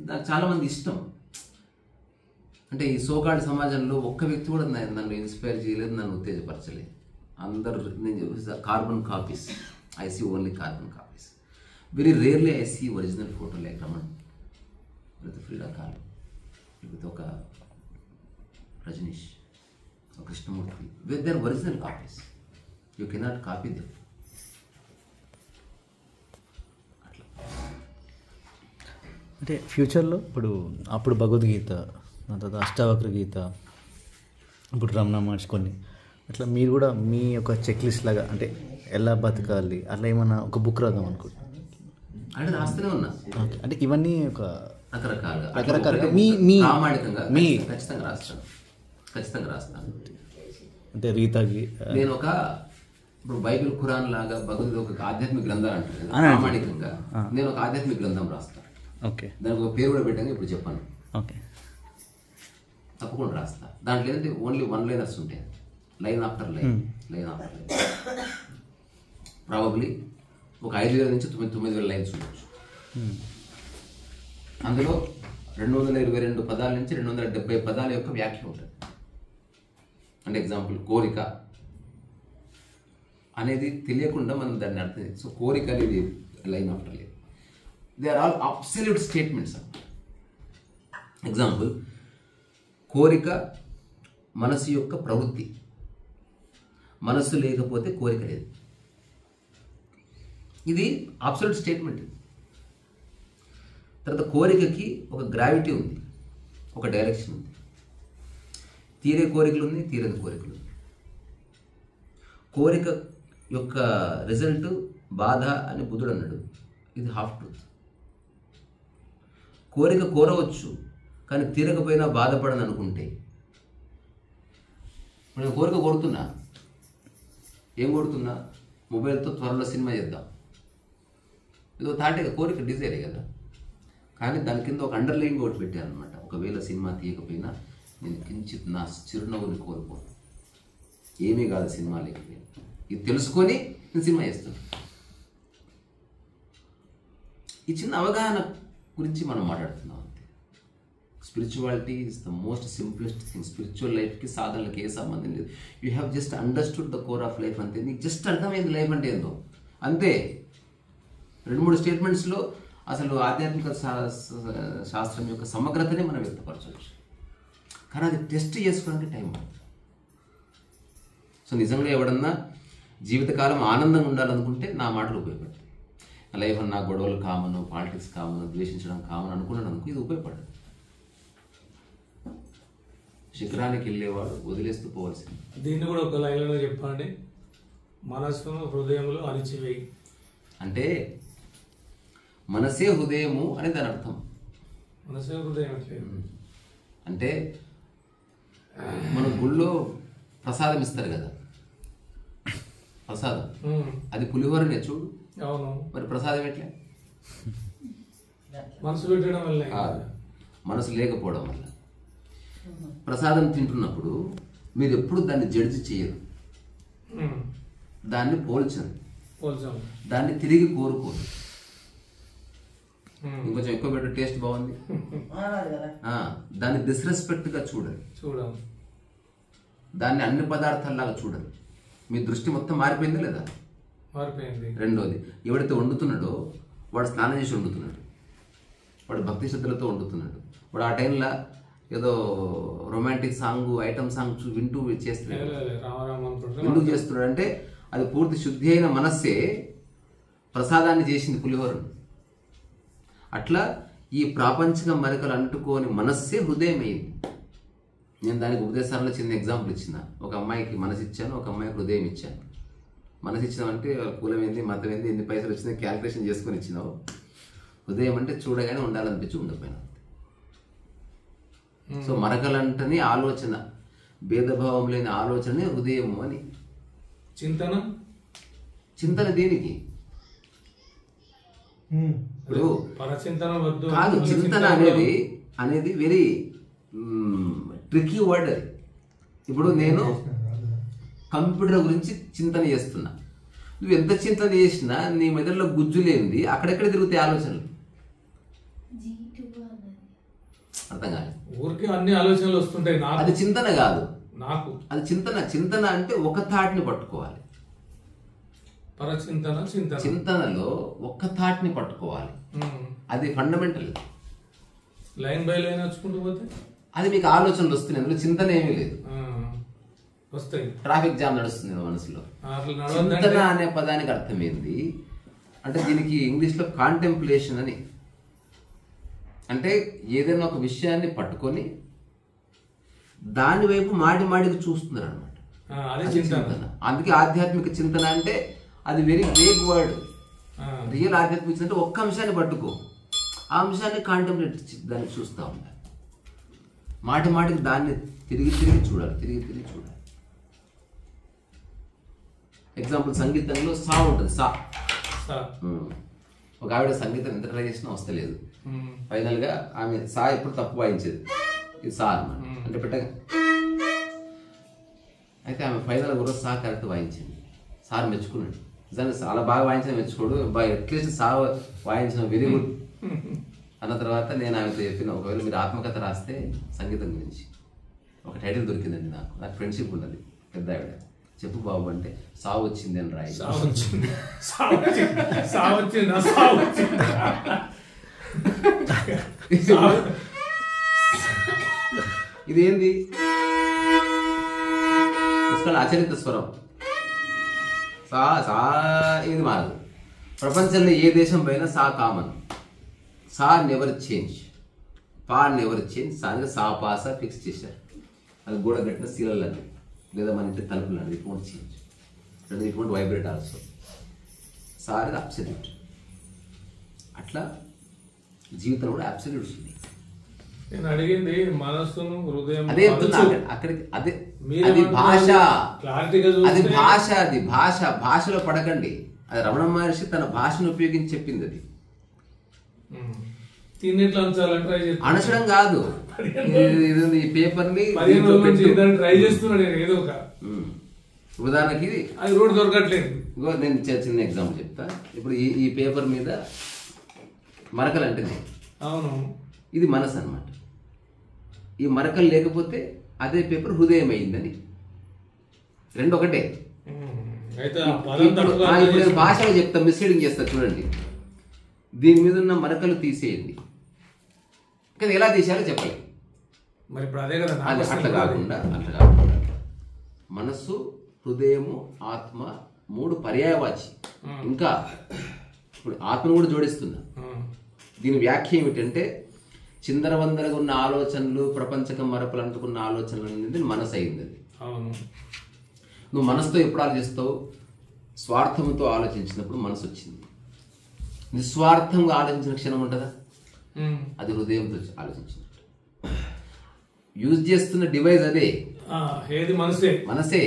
నాకు చాలామంది ఇష్టం. అంటే ఈ సోకాడి సమాజంలో ఒక్క వ్యక్తి కూడా నన్ను ఇన్స్పైర్ చేయలేదు, నన్ను ఉత్తేజపరచలేదు. అందరు నేను carbon copies. I see only carbon copies. Very rarely I see original photo like Raman, లేకపోతే ఫ్రీడా కాలో, లేకపోతే ఒక రజనీష్, ఒక Krishnamurti. With their original copies. You cannot copy them. అంటే ఫ్యూచర్లో అప్పుడు భగవద్గీత, తర్వాత అష్టావక్ర గీత, ఇప్పుడు రమణ మహర్షి కొన్ని అట్లా మీరు కూడా మీ ఒక చెక్ లిస్ట్ లాగా అంటే ఎలా బతకాలి అట్లా ఏమన్నా ఒక బుక్ రాద్దాం అనుకుంటున్నాను. అంటే రాస్తూనే ఉన్నా. అంటే ఇవన్నీ ఒక రకరకాలుగా ప్రామాణికంగా ఖచ్చితంగా రాస్తాను. అంటే రీతాకి నేను ఇప్పుడు బైబిల్, ఖురాన్ లాగా భగవద్గీత ఒక ఆధ్యాత్మిక గ్రంథాలు అంటారు. ప్రామాణికంగా నేను ఒక ఆధ్యాత్మిక గ్రంథం రాస్తాను. ఓకే, దానికి ఒక పేరు కూడా పెట్టాను, ఇప్పుడు చెప్పాను. ఓకే, తప్పకుండా రాస్తా. దాంట్లో ఏంటంటే ఓన్లీ 1 లైనర్స్ ఉంటాయి, line after line, line after line. Probably ఒక 5,000 నుంచి 9,000 లైన్స్ ఉండొచ్చు. అందులో 222 పదాల నుంచి 270 పదాల యొక్క వ్యాఖ్య ఉంటుంది. అంటే ఎగ్జాంపుల్, కోరిక అనేది తెలియకుండా మనం దాన్ని అర్థం చేయాలి. సో కోరిక అనేది line after line. They are all absolute statements. Example, కోరిక మనసు యొక్క ప్రవృత్తి. మనస్సు లేకపోతే కోరిక లేదు. ఇది అబ్సల్యూట్ స్టేట్మెంట్. తర్వాత కోరికకి ఒక గ్రావిటీ ఉంది, ఒక డైరెక్షన్ ఉంది. తీరే కోరికలు ఉంది, తీరని కోరికలు ఉంది. కోరిక యొక్క రిజల్ట్ బాధ అని బుద్ధుడు అన్నాడు. ఇది హాఫ్ ట్రూత్. కోరిక కోరవచ్చు, కానీ తీరకపోయినా బాధపడని అనుకుంటే. నేను కోరిక కోరుతున్నా, ఏం కోరుతున్నా? మొబైల్తో త్వరలో సినిమా చేద్దాం. ఏదో థాటే కోరిక డిజైరే కదా. కానీ దాని కింద ఒక అండర్లైన్ ఒకటి పెట్టారనమాట. ఒకవేళ సినిమా తీయకపోయినా నేను కించిత్ నా చిరునవ్వుని కోల్పోను, ఏమీ కాదు సినిమా లేకపోయినా, ఇది తెలుసుకొని నేను సినిమా చేస్తాను. ఈ చిన్న అవగాహన గురించి మనం మాట్లాడుతున్నాం అంతే. Spirituality is the most simplest thing. Spiritual లైఫ్కి సాధనలకి ఏ సంబంధం లేదు. You have just understood the core of life అంతే. నీకు జస్ట్ అర్థమైంది లైఫ్ అంటే ఏందో అంతే. 2-3 స్టేట్మెంట్స్లో అసలు ఆధ్యాత్మిక శాస్త్రం యొక్క సమగ్రతని మనం వ్యక్తపరచవచ్చు. కానీ అది టెస్ట్ చేసుకోవడానికి టైం పడుతుంది. సో నిజంగా ఎవడన్నా జీవితకాలం ఆనందంగా ఉండాలనుకుంటే నా మాటలు ఉపయోగపడతాయి. లైఫ్ అన్న గొడవలు కామను, పాలిటిక్స్ కామను, ద్వేషించడం కామను అనుకున్నాడు అనుకో, ఇది ఉపయోగపడదు. శిఖరానికి వెళ్ళేవాడు వదిలేస్తూ పోవాల్సింది. దీన్ని కూడా ఒక లైన్లో చెప్పండి. మనస్సును హృదయంలో అణిచివేయి అంటే మనసే హృదయము అని దాని అర్థం. మనసే హృదయం అంటే మన గుళ్ళో ప్రసాదం ఇస్తారు కదా, ప్రసాదం అది పులిహోరనే చూడు. అవును, మరి ప్రసాదం ఎట్లా? మనసు పెట్టడం వల్ల, మనసు లేకపోవడం వల్ల. ప్రసాదం తింటున్నప్పుడు మీరు ఎప్పుడు దాన్ని జడ్జి చేయరు, దాన్ని పోల్చరు, దాన్ని తిరిగి కోరుకోరు. ఇంకొంచెం ఎక్కువ పెట్టు, టేస్ట్ బాగుంది, దాన్ని డిస్రెస్పెక్ట్గా చూడరు, దాన్ని అన్ని పదార్థాలలాగా చూడరు. మీ దృష్టి మొత్తం మారిపోయిందా లేదా? మారిపోయింది. రెండోది, ఎవడైతే వండుతున్నాడో వాడు స్నానం చేసి వండుతున్నాడు, వాడు భక్తి శ్రద్ధలతో వండుతున్నాడు. వాడు ఆ టైంలో ఏదో రొమాంటిక్ సాంగ్, ఐటమ్ సాంగ్ వింటూ చేస్తున్నాడు. ఎందుకు చేస్తున్నాడు అంటే అది పూర్తి శుద్ధి అయిన మనస్సే ప్రసాదాన్ని చేసింది, పులిహోరను. అట్లా ఈ ప్రాపంచిక మరకలు అంటుకోని మనస్సే హృదయం అయింది. నేను దానికి ఉపదేశాలలో చిన్న ఎగ్జాంపుల్ ఇచ్చిన. ఒక అమ్మాయికి మనసు ఇచ్చాను, ఒక అమ్మాయికి హృదయం ఇచ్చాను. మనసు ఇచ్చినామంటే కులం ఏంది, మతం ఏంది, ఎన్ని పైసలు వచ్చినాయి క్యాల్కులేషన్ చేసుకొని ఇచ్చినావు. హృదయం అంటే చూడగానే ఉండాలనిపించి ఉండకపోయినా. సో మరకలంటని ఆలోచన, భేదభావం లేని ఆలోచనే హృదయము అని. చింతన, చింతన దేనికి? ఇప్పుడు కాదు, చింతన అనేది వెరీ ట్రికీ వర్డ్ అది. ఇప్పుడు నేను కంప్యూటర్ గురించి చింతన చేస్తున్నా, నువ్వు ఎంత చింతన చేసినా నీ మెదడులో గుజ్జు లేనిది అక్కడెక్కడ తిరుగుతాయి ఆలోచనలు. అర్థం కాదు, ఊరికి అన్ని ఆలోచనలు వస్తుంటాయి. అది చింతన కాదు, నాకు అది చింతన. చింతన అంటే ఒక థాట్ని పట్టుకోవాలి. చింతనలో ఒక్క థాట్ని పట్టుకోవాలి, అది ఫండమెంటల్. లైన్ బై లైన్ వచ్చుకుంటూ పోతే అది మీకు ఆలోచనలు వస్తున్నాయి, అందులో చింతన ఏమీ లేదు. వస్తాయి, ట్రాఫిక్ జామ్ నడుస్తుంది మనసులో. చింతన అనే పదానికి అర్థం ఏంది అంటే, దీనికి ఇంగ్లీష్లో కాంటెంప్లేషన్ అని. అంటే ఏదైనా ఒక విషయాన్ని పట్టుకొని దాని వైపు మాడికి చూస్తున్నారు అనమాట. అందుకే ఆధ్యాత్మిక చింతన అంటే అది వెరీ వేగ్ వర్డ్. రియల్ ఆధ్యాత్మిక చింతన అంటే ఒక్క అంశాన్ని పట్టుకో, ఆ అంశాన్ని కాంటెంప్లేట్, దాన్ని చూస్తూ ఉండాలి. మాటికి దాన్ని తిరిగి చూడాలి. ఎగ్జాంపుల్, సంగీతంలో సా ఉంటుంది, సా. ఒక ఆవిడ సంగీతం ఎంత ట్రై చేసినా వస్తలేదు. ఫైనల్గా ఆమె సా ఎప్పుడు తప్పు వాయించేది, ఇది సా అన్నమాట. అంటే పెట్టగా అయితే ఆమె ఫైనల్ కూడా సా కరెక్ట్ వాయించింది. సార్ మెచ్చుకున్నాడు, నిజానికి చాలా బాగా వాయించిన మెచ్చుకోడు, బాగా అట్లీస్ట్ సా వాయించిన వెరీ గుడ్ అన్న తర్వాత నేను ఆమెతో చెప్పిన, ఒకవేళ మీరు ఆత్మకథ రాస్తే సంగీతం గురించి ఒక టైటిల్ దొరికిందండి నాకు ఫ్రెండ్షిప్ ఉన్నది పెద్ద ఆవిడ. చెప్పు బాబు అంటే, సావు వచ్చింది అని రాయి. ఇదేంది అచరిత స్వరం, సా సా ఇది మారదు. ప్రపంచంలో ఏ దేశం పైన సా కామన్. సా నెవర్ చేంజ్, పా నెవర్ చేంజ్. సా పాస ఫిక్స్ చేశారు. అది గోడ కట్టిన సీలలు అది, లేదా మన ఇంటి తలుపులు అది, it won't change. It won't vibrate also. సా అనేది అబ్సల్యూట్. అట్లా జీవితం కూడా అబ్సల్యూట్స్ ఉంది. నేను అడిగింది మనస్సును, హృదయం, అదే అక్కడికి. అదే అది భాష, అది భాష, అది భాషలో పడకండి. అది రమణ మహర్షి తన భాషను ఉపయోగించి చెప్పింది. అది తిని ఎట్లా ఉంచాలని ట్రై చేస్తాను. అణచడం కాదు, ఈ పేపర్ని 15 రోజుల నుంచి దాన్ని ట్రై చేస్తున్నాను నేను ఏదో ఒక. ఉదాహరణకి ఇది అది రోడ్ దొరకట్లేదు. నేను చిన్న ఎగ్జాంపుల్ చెప్తా. ఇప్పుడు ఈ పేపర్ మీద మరకలు అంటేనే అవును, ఇది మనసు అన్నమాట. ఈ మరకలు లేకపోతే అదే పేపర్ హృదయం అయిందని, రెండు ఒకటే. అయితే ఇప్పుడు నేను భాషలో చెప్తా, మిస్లీడింగ్ చేస్తా చూడండి. దీని మీద ఉన్న మరకలు తీసేయండి, కానీ ఎలా తీసేయాలో చెప్పాలి. మరి ఇప్పుడు అదే కదా అది అట్లా కాకుండా మనస్సు, హృదయము, ఆత్మ 3 పర్యాయవాచి. ఇంకా ఇప్పుడు ఆత్మను కూడా జోడిస్తున్నా. దీని వ్యాఖ్య ఏమిటంటే చిందరవందరగా ఉన్న ఆలోచనలు, ప్రపంచకం మరపలు అంటుకున్న ఆలోచనలు అనేది మనసు అయింది. అది నువ్వు మనసుతో ఎప్పుడు ఆలోచిస్తావు? స్వార్థంతో ఆలోచించినప్పుడు మనసు వచ్చింది. నిస్వార్థంగా ఆలోచించిన క్షణం ఉంటుందా? అది హృదయంతో ఆలోచించినట్టు. యూజ్ చేస్తున్న డివైస్ అదే, ఏది మనసే. మనసే,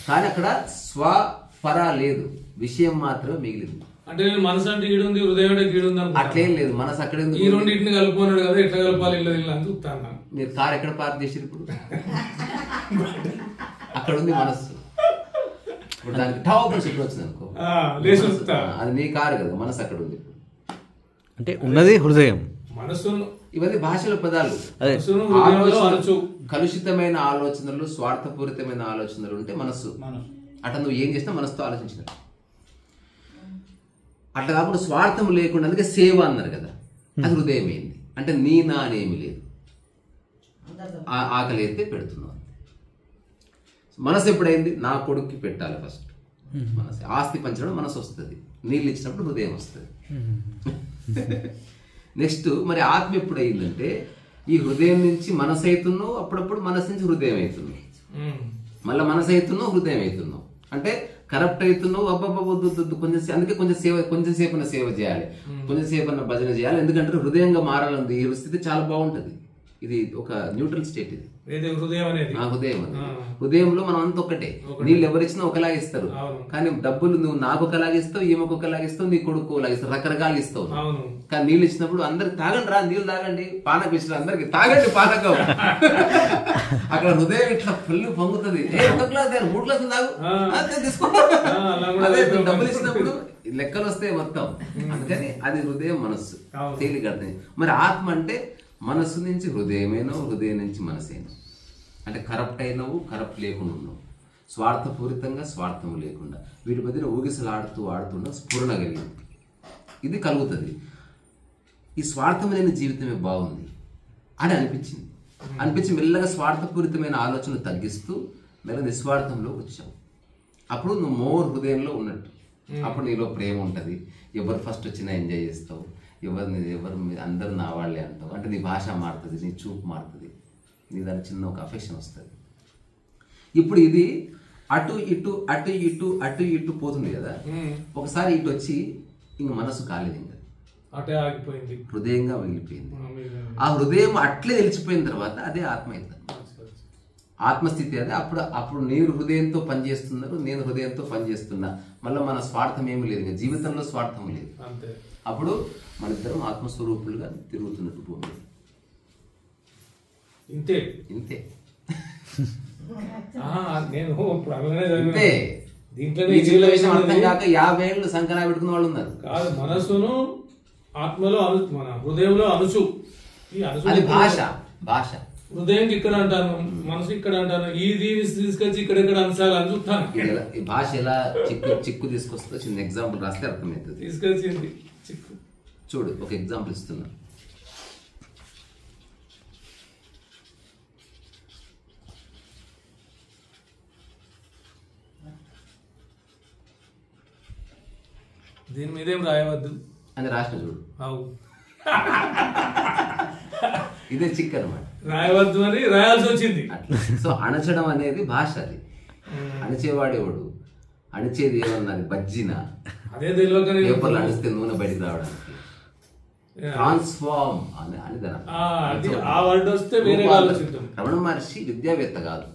కానీ అక్కడ స్వపర లేదు, విషయం మాత్రమే మిగిలింది. అంటే నేను మనసు అంటే ఈడుంది, హృదయం అంటే గీడుంది అట్లేం లేదు. మనసు అక్కడే ఈ రెండింటిని కలుపుకున్నాడు కదా, ఎట్లా కలపాలి ఇల్లు ఇల్లు అని చూస్తాను. మీరు కార్ ఎక్కడ పార్క్ చేసారు? ఇప్పుడు అక్కడ ఉంది మనస్సు. ఇప్పుడు దానికి టాప్ ఇప్పుడు వచ్చింది అనుకో, అది నీ కారు కదా, మనసు అక్కడ ఉంది. అంటే ఉన్నది హృదయం, మనసు. ఇవన్నీ భాషల పదాలు. కలుషితమైన ఆలోచనలు, స్వార్థపూరితమైన ఆలోచనలు ఉంటే మనస్సు. అట్లా నువ్వు ఏం చేసినా మనసుతో ఆలోచించినట్టు. అట్లా కాకుండా స్వార్థం లేకుండా, అందుకే సేవ అన్నారు కదా, అది హృదయం అయింది. అంటే నీ నా అనేమి లేదు, ఆకలి అయితే పెడుతున్నావు. మనసు ఎప్పుడైంది? నా కొడుక్కి పెట్టాలి ఫస్ట్ మనసు. ఆస్తి పంచడం మనసు వస్తుంది, నీళ్ళు ఇచ్చినప్పుడు హృదయం వస్తుంది. నెక్స్ట్ మరి ఆత్మ ఎప్పుడు అయిందంటే ఈ హృదయం నుంచి మనసు అవుతున్నావు, అప్పుడప్పుడు మనసు నుంచి హృదయం అవుతున్నావు, మళ్ళీ మనసు అవుతున్నావు, హృదయం అవుతున్నావు. అంటే కరప్ట్ అవుతున్నావు. అబ్బాబ్బద్దు కొంచెం, అందుకే కొంచెం సేపు సేవ చేయాలి, కొంచెం సేపు అన్న భజన చేయాలి. ఎందుకంటే హృదయంగా మారాలంది. ఈ స్థితి చాలా బాగుంటది. ఇది ఒక న్యూట్రల్ స్టేట్. ఇది హృదయం అనేది. హృదయం అనేది. హృదయంలో మనం అంత ఒక్కటే. నీళ్ళు ఎవరిచ్చినా ఒకలాగా ఇస్తారు, కానీ డబ్బులు నువ్వు నాకు ఒకలాగా ఇస్తావు, ఈమెకు ఒకలాగా ఇస్తావు, నీ కొడుకు ఒకలాగా ఇస్తావు, రకరకాలు ఇస్తావు. కానీ నీళ్ళు ఇచ్చినప్పుడు అందరికి తాగండి రా, నీళ్ళు తాగండి, పానకం ఇచ్చిన అందరికి తాగండి పానకం. అక్కడ హృదయం ఇట్లా ఫుల్ పొంగుతుంది. 1 గ్లాస్ 3 గ్లాసులు తాగు తీసుకో. అదే డబ్బులు ఇచ్చినప్పుడు లెక్కలు వస్తాయి మొత్తం. అందుకని అది హృదయం, మనస్సు తేలికడుతుంది. మరి ఆత్మ అంటే మనస్సు నుంచి హృదయమైనవు, హృదయం నుంచి మనసైనవు. అంటే కరప్ట్ అయినవు, కరప్ట్ లేకుండా ఉన్నావు, స్వార్థపూరితంగా స్వార్థము లేకుండా, వీటి మధ్యన ఆడుతున్న స్ఫురణ కలిగింది. ఇది కలుగుతుంది. ఈ స్వార్థం లేని జీవితమే బాగుంది అని అనిపించి మెల్లగా స్వార్థపూరితమైన ఆలోచనలు తగ్గిస్తూ మెల్ల నిస్వార్థంలో వచ్చావు. అప్పుడు నువ్వు మోర్ హృదయంలో ఉన్నట్టు. అప్పుడు నీలో ప్రేమ ఉంటుంది. ఎవరు ఫస్ట్ వచ్చినా ఎంజాయ్ చేస్తావు, ఎవరు అందరూ నా వాళ్ళే అంటావు. అంటే నీ భాష మారుతుంది, నీ చూపు మారుతుంది, నీ దాని చిన్న ఒక అఫెక్షన్ వస్తుంది. ఇప్పుడు ఇది అటు ఇటు పోతుంది కదా. ఒకసారి ఇటు వచ్చి ఇంక మనసు కాలేదు, ఇంకా అటే ఆగిపోయింది, హృదయంగా మిగిలిపోయింది. ఆ హృదయం అట్లే నిలిచిపోయిన తర్వాత అదే ఆత్మ అవుతుంది, ఆత్మస్థితి. అదే అప్పుడు మీరు హృదయంతో పనిచేస్తున్నారు, నేను హృదయంతో పనిచేస్తున్నా. మళ్ళీ మన స్వార్థం ఏమి లేదు, ఇంకా జీవితంలో స్వార్థం లేదు. అప్పుడు మన ఇద్దరం ఆత్మస్వరూపులుగా తిరుగుతున్నట్టు భూమి. ఇంతే ఇంతే. అర్థం కాక 50 ఏళ్ళు సంకరా పెట్టుకున్న వాళ్ళు ఉన్నారు. కాదు, మనసును ఆత్మలో మన హృదయంలో అనుచు. అది భాష. హృదయం ఇక్కడ అంటాను, మనసు ఇక్కడ అంటాను, ఈ దీన్ని తీసుకొచ్చి ఇక్కడెక్కడ అంశాలు అని చూస్తాను. ఈ భాష ఎలా చిక్కు తీసుకొస్తుందో చిన్న ఎగ్జాంపుల్ రాస్తే అర్థమవుతుంది. తీసుకొచ్చింది చిక్కు. చూడు, ఒక ఎగ్జాంపుల్ ఇస్తున్నా. దీని మీదేం రాయవద్దు అని రాసిన చూడు. ఇదే చిక్ అనమాట. రాయవద్దు అని రాయాల్సి వచ్చింది. సో అణచడం అనేది భాష. అది అణచేవాడేవాడు, అణిచేది ఏమన్నది బజ్జినా, అదే తెలియక పేపర్లు అణిస్తే నూనె బయటికి రావడానికి. ట్రాన్స్ఫార్మ్ అని రమణ మహర్షి విద్యావేత్త కాదు,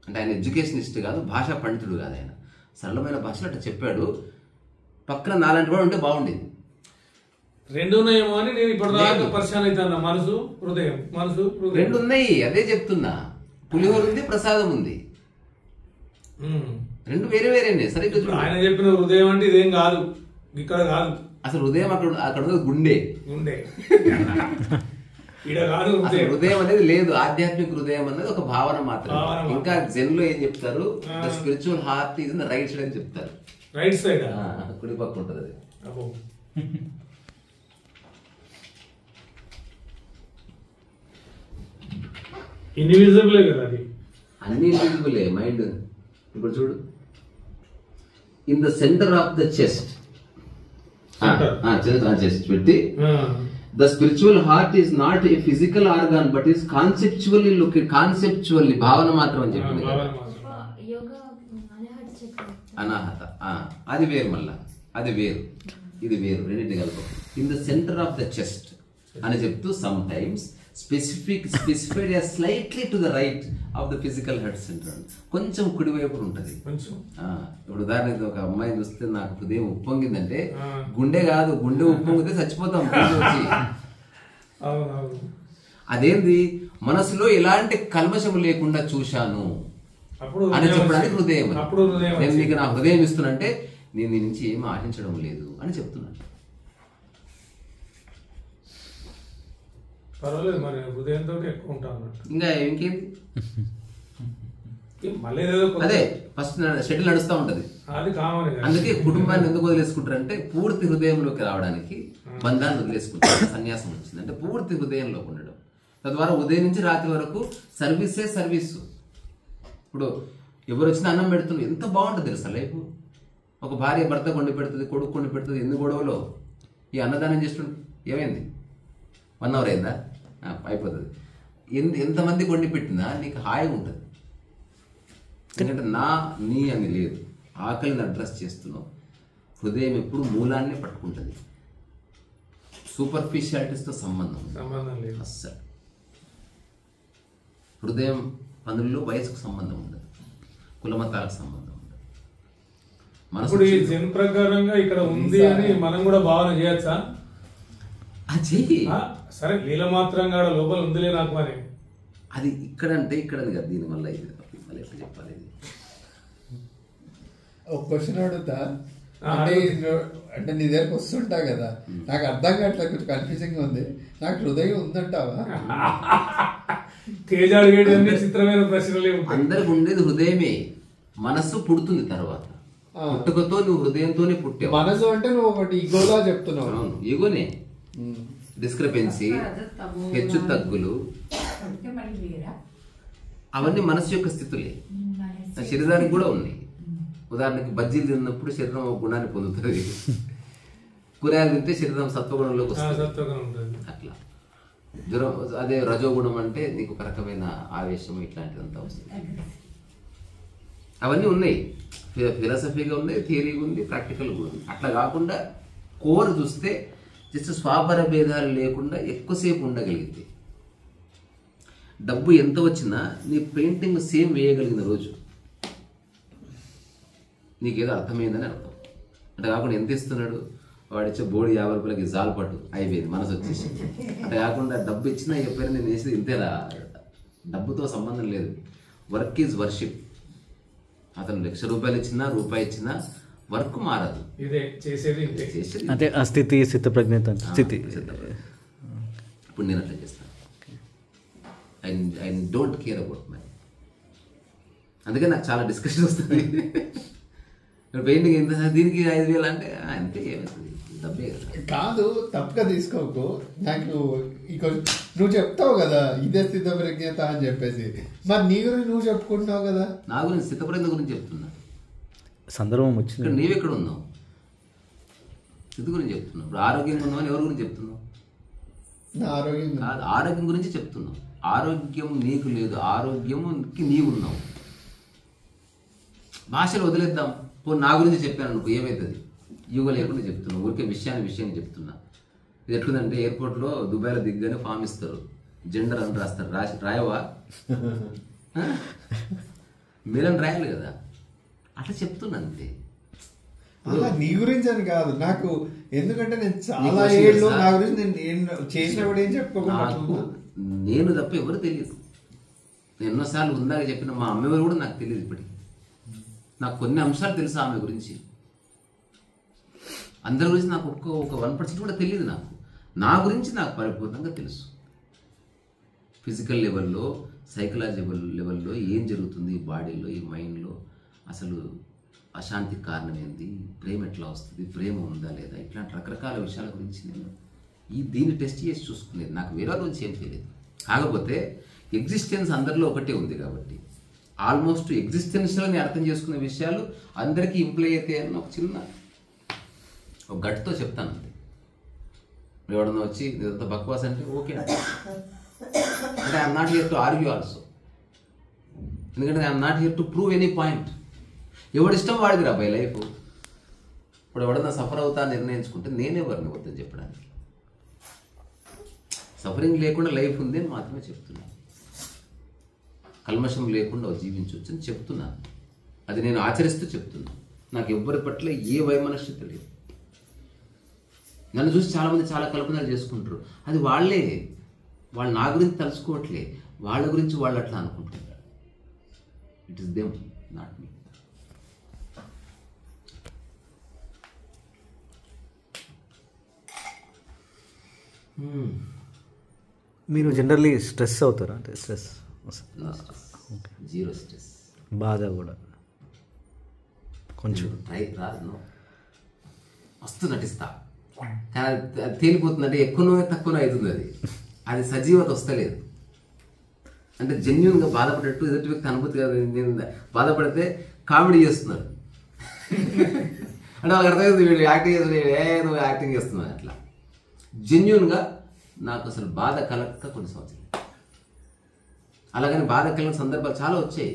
అంటే ఆయన ఎడ్యుకేషనిస్ట్ కాదు, భాషా పండితుడు కాదు. ఆయన సరళమైన భాషలో అట్లా చెప్పాడు. పక్కన నాలాంటి వాడు ఉంటే బాగుండేది. రెండు ఉన్నాయేమో అని నేను ఇప్పుడు పరిశాన్ అవుతాను. మనసు హృదయం, మనసు హృదయం రెండు ఉన్నాయి, అదే చెప్తున్నా. పులిహోర ఉంది, ప్రసాదం ఉంది, రెండు వేరే వేరేనే. సరిగ్గా చూడు. ఆయన చెప్పిన హృదయం అంటే ఇదేం కాదు, ఇక్కడ కాదు. అసలు హృదయం అక్కడ ఉన్నది గుండె. గుండె ఇక్కడ కాదు. హృదయం అనేది లేదు. ఆధ్యాత్మిక హృదయం అనేది ఒక భావన మాత్రమే. ఇంకా జెన్ లో ఏం చెప్తారు, the spiritual heart is in the right side అని చెప్తారు. రైట్ సైడ్ కుడి పక్క ఉంటది అది. ఇన్విజిబులే కదా అది. అన్ని ఇన్విజిబులే మైండ్. ఇప్పుడు చూడు, in the centre of the chest chest పెట్టి, the spiritual heart is not a physical organ but is conceptually conceptually భావన మాత్రం అని చెప్పింది కదా. అనాహత అది వేరు, మళ్ళా అది వేరు, ఇది వేరు, రెండింటిని కలుపు. In the centre of the chest అని చెప్తూ some times specified slightly to the right of the physical head center, కొంచెం కుడివైపు ఉంటది. ఇప్పుడు ఉదాహరణకి ఒక అమ్మాయిని చూస్తే నాకు హృదయం ఉప్పొంగిందంటే గుండె కాదు, గుండె ఉప్పొంగితే చచ్చిపోతాం. అదేంది, మనసులో ఎలాంటి కల్మషం లేకుండా చూశాను అని చెప్పడానికి హృదయం. నేను నీకు నా హృదయం ఇస్తున్నంటే నేను నీ నుంచి ఏమి ఆశించడం లేదు అని చెప్తున్నాను. పర్వాలేదు, మరి హృదయంతో ఎక్కువ ఉంటాను. ఇంకా ఇంకేంది, మళ్ళీ అదే ఫస్ట్ షెటిల్ నడుస్తూ ఉంటది. అది కావాలి. అందుకే కుటుంబాన్ని ఎందుకు వదిలేసుకుంటారంటే పూర్తి హృదయంలోకి రావడానికి బంధాన్ని వదిలేసుకుంటారు. సన్యాసం వచ్చింది అంటే పూర్తి హృదయంలోకి ఉండడం. తద్వారా ఉదయం నుంచి రాత్రి వరకు సర్వీసే సర్వీసు. ఇప్పుడు ఎవరు వచ్చినా అన్నం పెడుతున్నారు, ఎంత బాగుంటుంది తెలుసా లైఫ్. ఒక భార్య భర్త కొండి పెడుతుంది, కొడుకు కొండి పెడుతుంది. ఎన్ని గొడవలో ఈ అన్నదానం చేస్తుంటే ఏమైంది, 1 hour అయిందా, అయిపోతుంది. ఎంతమంది కొండి పెట్టినా నీకు హాయిగా ఉంటుంది. ఎందుకంటే నీ అని లేదు, ఆకలిని అడ్రస్ చేస్తున్నావు. హృదయం ఎప్పుడు మూలాన్ని పట్టుకుంటుంది. సూపర్ఫిషియాలిటీస్తో సంబంధం లేదు అస్సలు. హృదయం పనుల్లో వయసుకు సంబంధం ఉండదు, కులమతాలకు సంబంధం ఉండదు. ఇప్పుడు ఈ జన్ ప్రకారంగా ఇక్కడ ఉంది అని మనం కూడా భావన చేయొచ్చా? సరే, లీల మాత్రంగా లోపల ఉందిలే నాకు. మరి అది ఇక్కడంటే ఇక్కడది కదా, దీని వల్ల ఇది మళ్ళీ ఎట్లా చెప్పాలి. ఒక క్వశ్చన్ అడుగుతా, అంటే నీ దగ్గరకు వస్తుంటా కదా, నాకు అర్థం కావట్లేదు, కొంచెం కన్ఫ్యూజింగ్ ఉంది. నాకు హృదయం ఉందంటావా? తేజ అడిగేటన్ని చిత్రమైన ప్రశ్నలే. అందరికి ఉండేది హృదయమే. మనస్సు పుడుతుంది తర్వాత. పుట్టుకతో నువ్వు హృదయంతోనే పుట్టావు. మనసు అంటే నువ్వు ఒకటి ఈగోలా చెప్తున్నావు. అవును, ఈగోనే. డిస్క్రిపెన్సీ, హెచ్చు తగ్గులు, అవన్నీ మనసు యొక్క స్థితులే. శరీరానికి కూడా ఉన్నాయి. ఉదాహరణకి బజ్జీలు తిన్నప్పుడు శరీరం ఒక గుణాన్ని పొందుతుంది, కూరగాయలు తింటే శరీరం సత్వగుణంలోకి వస్తుంది. అట్లా జ్వరం, అదే రజోగుణం అంటే నీకు ఒక రకమైన ఆవేశం ఇట్లాంటిదంతా వస్తుంది. అవన్నీ ఉన్నాయి, ఫిలాసఫీగా ఉన్నాయి, థియరీగా ఉంది, ప్రాక్టికల్గా కూడా ఉంది. అట్లా కాకుండా కోర్ చూస్తే జస్ట్ స్వాపర భేదాలు లేకుండా ఎక్కువసేపు ఉండగలిగితే, డబ్బు ఎంత వచ్చినా నీ పెయింటింగ్ సేమ్ వేయగలిగిన రోజు నీకేదో అర్థమైందని అర్థం. అంటే కాకుండా ఎంత ఇస్తున్నాడు వాడిచ్చే బోర్డు 50 రూపాయలకి జాలు పట్టు అయిపోయింది, మనసు వచ్చేసి. అంటే కాకుండా డబ్బు ఇచ్చినా ఎప్పుడైనా నేను చేసేది ఇంతేరా, డబ్బుతో సంబంధం లేదు. Work is worship. అతను 1,00,000 రూపాయలు ఇచ్చినా, రూపాయి ఇచ్చినా వర్క్ మారదు. చేసేది అంటే ఆ స్థితి, స్థితప్రజ్ఞత స్థితి. ఇప్పుడు నేను అట్లా చేస్తాను. I don't care about my. అందుకే నాకు చాలా డిస్కషన్ వస్తుంది. పెయింటింగ్ ఎంత, దీనికి 5,000 అంటే అంతే, ఏమవుతుంది, డబ్బే కాదు. తప్పుగా తీసుకోకు. నాకు నువ్వు చెప్తావు కదా ఇదే స్థితప్రజ్ఞత అని చెప్పేసి, మరి నీ గురించి నువ్వు చెప్పుకుంటున్నావు కదా. నా గురించి స్థితప్రజ్ఞ గురించి చెప్తున్నా. సందర్భం వచ్చింది. నీవెక్కడ ఉన్నావు, స్థితి గురించి చెప్తున్నావు. ఇప్పుడు ఆరోగ్యంగా ఉన్నావు అని ఎవరి గురించి చెప్తున్నావు? నా ఆరోగ్యం కాదు, ఆరోగ్యం గురించి చెప్తున్నావు. ఆరోగ్యం నీకు లేదు, ఆరోగ్యంకి నీవు ఉన్నావు. భాషలు వదిలేద్దాం. పో, నా గురించి చెప్పాను అనుకో, ఏమవుతుంది? యుగ లేకుండా చెప్తున్నావు, ఊరికే విషయాన్ని చెప్తున్నా. ఇది ఎట్లుందంటే ఎయిర్పోర్ట్లో దుబాయ్లో దిగ్గానే ఫామ్ ఇస్తారు, జెండర్ అని రాస్తారు. రాయవా? మేలని రాయాలి కదా. అట్లా చెప్తున్నా అంతే. నీ గురించి అని కాదు నాకు, ఎందుకంటే నేను చాలా ఏళ్ళు నా గురించి నేను చేసినా కూడా ఏం చెప్పుకోకుండా నేను తప్ప ఎవరు తెలియదు. నేను ఎన్నోసార్లు ఉందాక చెప్పిన మా అమ్మ ఎవరు కూడా నాకు తెలియదు. ఇప్పటికి నాకు కొన్ని అంశాలు తెలుసు ఆమె గురించి, అందరి గురించి నాకు ఒక 1% కూడా తెలియదు. నా గురించి నాకు పరిపూర్ణంగా తెలుసు. ఫిజికల్ లెవెల్లో, సైకలాజికల్ లెవెల్లో ఏం జరుగుతుంది ఈ బాడీలో, ఈ మైండ్లో, అసలు అశాంతికి కారణం ఏంది, ప్రేమ ఎట్లా వస్తుంది, ప్రేమ ఉందా లేదా, ఇట్లాంటి రకరకాల విషయాల గురించి నేను దీన్ని టెస్ట్ చేసి చూసుకునేది. నాకు వేరే గురించి ఏం తెలియదు. కాకపోతే ఎగ్జిస్టెన్స్ అందరిలో ఒకటే ఉంది కాబట్టి ఆల్మోస్ట్ ఎగ్జిస్టెన్స్లోని అర్థం చేసుకునే విషయాలు అందరికీ ఇంప్లై అయితే అని ఒక చిన్న ఒక గట్తో చెప్తాను అంతే. ఎవడన్నా వచ్చి ఇదంతా బక్వాస్ అంటే ఓకే అంటే I'm not here to argue also, ఎందుకంటే I'm not here to prove any point. ఎవడిష్టం వాడిది రా బై లైఫ్. ఇప్పుడు ఎవడన్నా సఫర్ అవుతా నిర్ణయించుకుంటే నేనెవరిని వద్దని చెప్పడానికి. సఫరింగ్ లేకుండా లైఫ్ ఉంది అని మాత్రమే చెప్తున్నాను. కల్మషం లేకుండా జీవించవచ్చు అని చెప్తున్నాను. అది నేను ఆచరిస్తూ చెప్తున్నాను. నాకు ఎవ్వరి పట్ల ఏ వైమనస్యత లేదు. నన్ను చూసి చాలామంది చాలా కల్పనలు చేసుకుంటారు. అది వాళ్ళు నా గురించి తలుచుకోవట్లే, వాళ్ళ గురించి వాళ్ళు అట్లా అనుకుంటున్నారు. It is them, not me. మీరు జనరల్లీ స్ట్రెస్ అవుతారా? అంటే స్ట్రెస్ జీరో స్ట్రెస్, బాధ కూడా కొంచెం రాదు, మస్తు నటిస్తా, కానీ అది తేలిపోతుందంటే ఎక్కువనో తక్కువనో అవుతుంది. అది సజీవత వస్తలేదు. అంటే జెన్యున్గా బాధపడేట్టు ఎదుటి వ్యక్తి అనుభూతి కాదు. నేను బాధపడితే కామెడీ చేస్తున్నాడు అంటే వాళ్ళకి అర్థమైంది, వీడు యాక్టింగ్ చేస్తున్నాడు, నువ్వు యాక్టింగ్ చేస్తున్నావు. అట్లా జెన్యున్గా నాకు అసలు బాధ కలగక కొన్ని సంవత్సరాలు, అలాగని బాధ కలిగిన సందర్భాలు చాలా వచ్చాయి.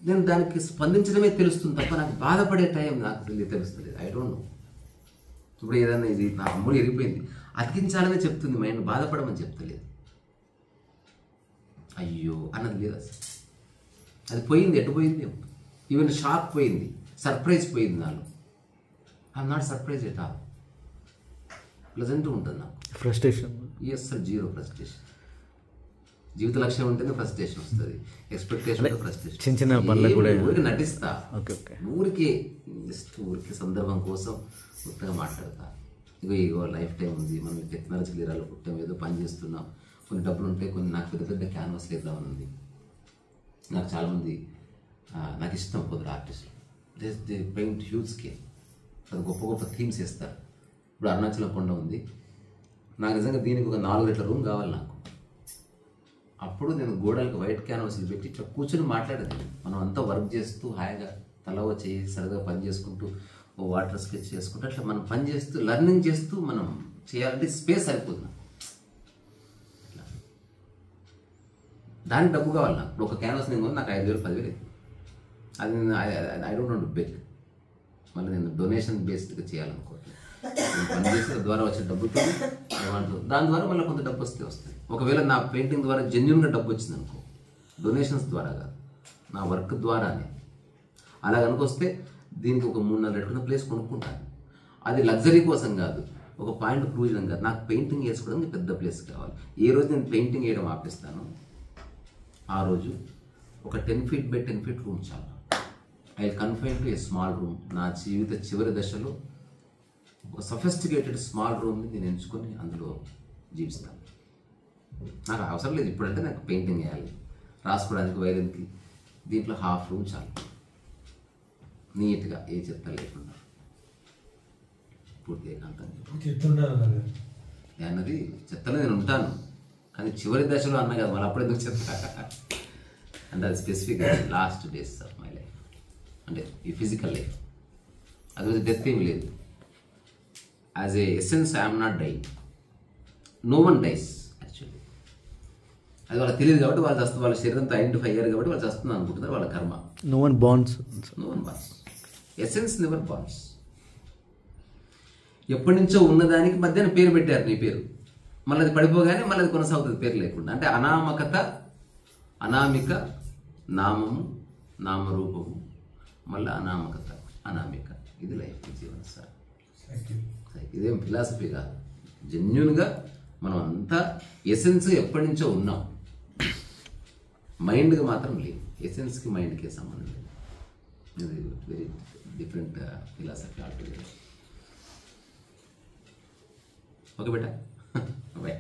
నేను దానికి స్పందించడమే తెలుస్తుంది తప్ప నాకు బాధపడే టైం నాకు తెలుస్తుంది. I don't know. ఇప్పుడు ఏదైనా ఇది నా అమ్ముడు ఎరిగిపోయింది, అతికించాలనే చెప్తుంది మైండ్, బాధపడమని చెప్తలేదు. అయ్యో అన్నది లేదు అసలు. అది పోయింది, ఎటు పోయింది. ఈవెన్ షాక్ పోయింది, సర్ప్రైజ్ పోయింది. నాలో I'm not surprise at all. Pleasant ఉంటుంది నాకు. ఫ్రస్ట్రేషన్ అసలు జీరో ఫ్రస్ట్రేషన్. జీవిత లక్ష్యం ఉంటేనే ఫ్రస్ట్రేషన్ వస్తుంది, ఎక్స్పెక్టేషన్ ఫ్రస్ట్రేషన్. చిన్న చిన్న పనులు కూడా ఊరికి నటిస్తా, ఓకే ఊరికే జస్ట్ ఊరికి సందర్భం కోసం కొత్తగా మాట్లాడతా. ఇగో లైఫ్ టైం ఉంది, మనం టెక్నాలజీ లీరాలు పుట్టాం, ఏదో పని చేస్తున్నాం, కొన్ని డబ్బులు ఉంటాయి, కొన్ని నాకు పెద్ద పెద్ద క్యాన్వాస్ వేద్దామని ఉంది. నాకు చాలామంది నాకు ఇష్టం కొందరు ఆర్టిస్టులు, దే పెయింట్ హ్యూజ్ స్కేల్, అది గొప్ప గొప్ప థీమ్స్ వేస్తారు. ఇప్పుడు అరుణాచలం కొండ ఉంది, నాకు నిజంగా దీనికి ఒక 4 రెట్ల రూమ్ కావాలి నాకు. అప్పుడు నేను గోడలకు వైట్ క్యాన్వాస్లు పెట్టి ఇట్లా కూర్చొని మాట్లాడేది. మనం అంతా వర్క్ చేస్తూ హాయిగా తలవ చేయి సరదాగా పని చేసుకుంటూ ఓ వాటర్ స్కెచ్ చేసుకుంటూ అట్లా మనం పని చేస్తూ లెర్నింగ్ చేస్తూ మనం చేయాలంటే స్పేస్ సరిపోతుంది. దానికి డబ్బు కావాలి నాకు. ఇప్పుడు ఒక క్యాన్వాస్ నేను నాకు 5,000 10,000 అది I don't want to beg. మళ్ళీ నేను డొనేషన్ బేస్డ్గా చేయాలనుకోవట్లేదు. నేను పని చేసిన ద్వారా వచ్చే డబ్బుతో దాని ద్వారా మళ్ళీ కొంత డబ్బు వస్తాయి. ఒకవేళ నా పెయింటింగ్ ద్వారా జెన్యున్గా డబ్బు వచ్చింది అనుకో, డొనేషన్స్ ద్వారా కాదు, నా వర్క్ ద్వారానే. అలా కనుకొస్తే దీనికి ఒక 3-4 రెట్ల ప్లేస్ కొనుక్కుంటాను. అది లగ్జరీ కోసం కాదు, ఒక పాయింట్ ప్రూవ్ చేయడం కాదు, నాకు పెయింటింగ్ వేసుకోవడానికి పెద్ద ప్లేస్ కావాలి. ఏ రోజు నేను పెయింటింగ్ వేయడం ఆపేస్తాను, ఆ రోజు ఒక 10 feet by 10 feet రూమ్ చాలు. I confine to a small room. నా జీవిత చివరి దశలో ఒక సఫిస్టికేటెడ్ స్మాల్ రూమ్ని నేను ఎంచుకొని అందులో జీవిస్తాను. నాకు అవసరం లేదు ఇప్పుడంటే నాకు పెయింటింగ్ వేయాలి, రాసుకోవడానికి వైరన్కి, దీంట్లో హాఫ్ రూమ్ చాలు, నీట్గా ఏ చెత్త లేకుండా పూర్తి ఏకాంతంగా. అన్నది చెత్తలో నేను ఉంటాను, కానీ చివరి దశలో అన్న కదా, మళ్ళీ అప్పుడు ఎందుకు చెప్తా అంటే అది specific last days of my life, అంటే ఈ ఫిజికల్ లైఫ్. అది వచ్చి డెత్ ఏమి లేదు. As a essence I'm not die. No one dies actually. అది వాళ్ళకి తెలియదు కాబట్టి వాళ్ళు చేస్తారు, వాళ్ళ శరీరంతో ఐడెంటిఫై అయ్యారు కాబట్టి వాళ్ళు చేస్తున్నారు అనుకుంటున్నారు, వాళ్ళ కర్మ. No one bonds. No one bonds. Essence never bonds. ఎప్పటి నుంచో ఉన్నదానికి మధ్యాహ్నం పేరు పెట్టారు, నీ పేరు, మళ్ళీ అది పడిపోగానే మళ్ళీ అది కొనసాగుతుంది పేరు లేకుండా. అంటే అనామకత, అనామిక, నామము, నామరూపము, మళ్ళీ అనామకత, అనామిక. ఇది లైఫ్, జీవన సార్. ఇదేం ఫిలాసఫీ కాదు, జెన్యున్గా మనం అంతా ఎసెన్స్ ఎప్పటి నుంచో ఉన్నాం, మైండ్కి మాత్రం లేదు. ఎసెన్స్కి మైండ్కి సంబంధం లేదు. ఇది very different philosophy altogether. Okay బేటా, బాయ్.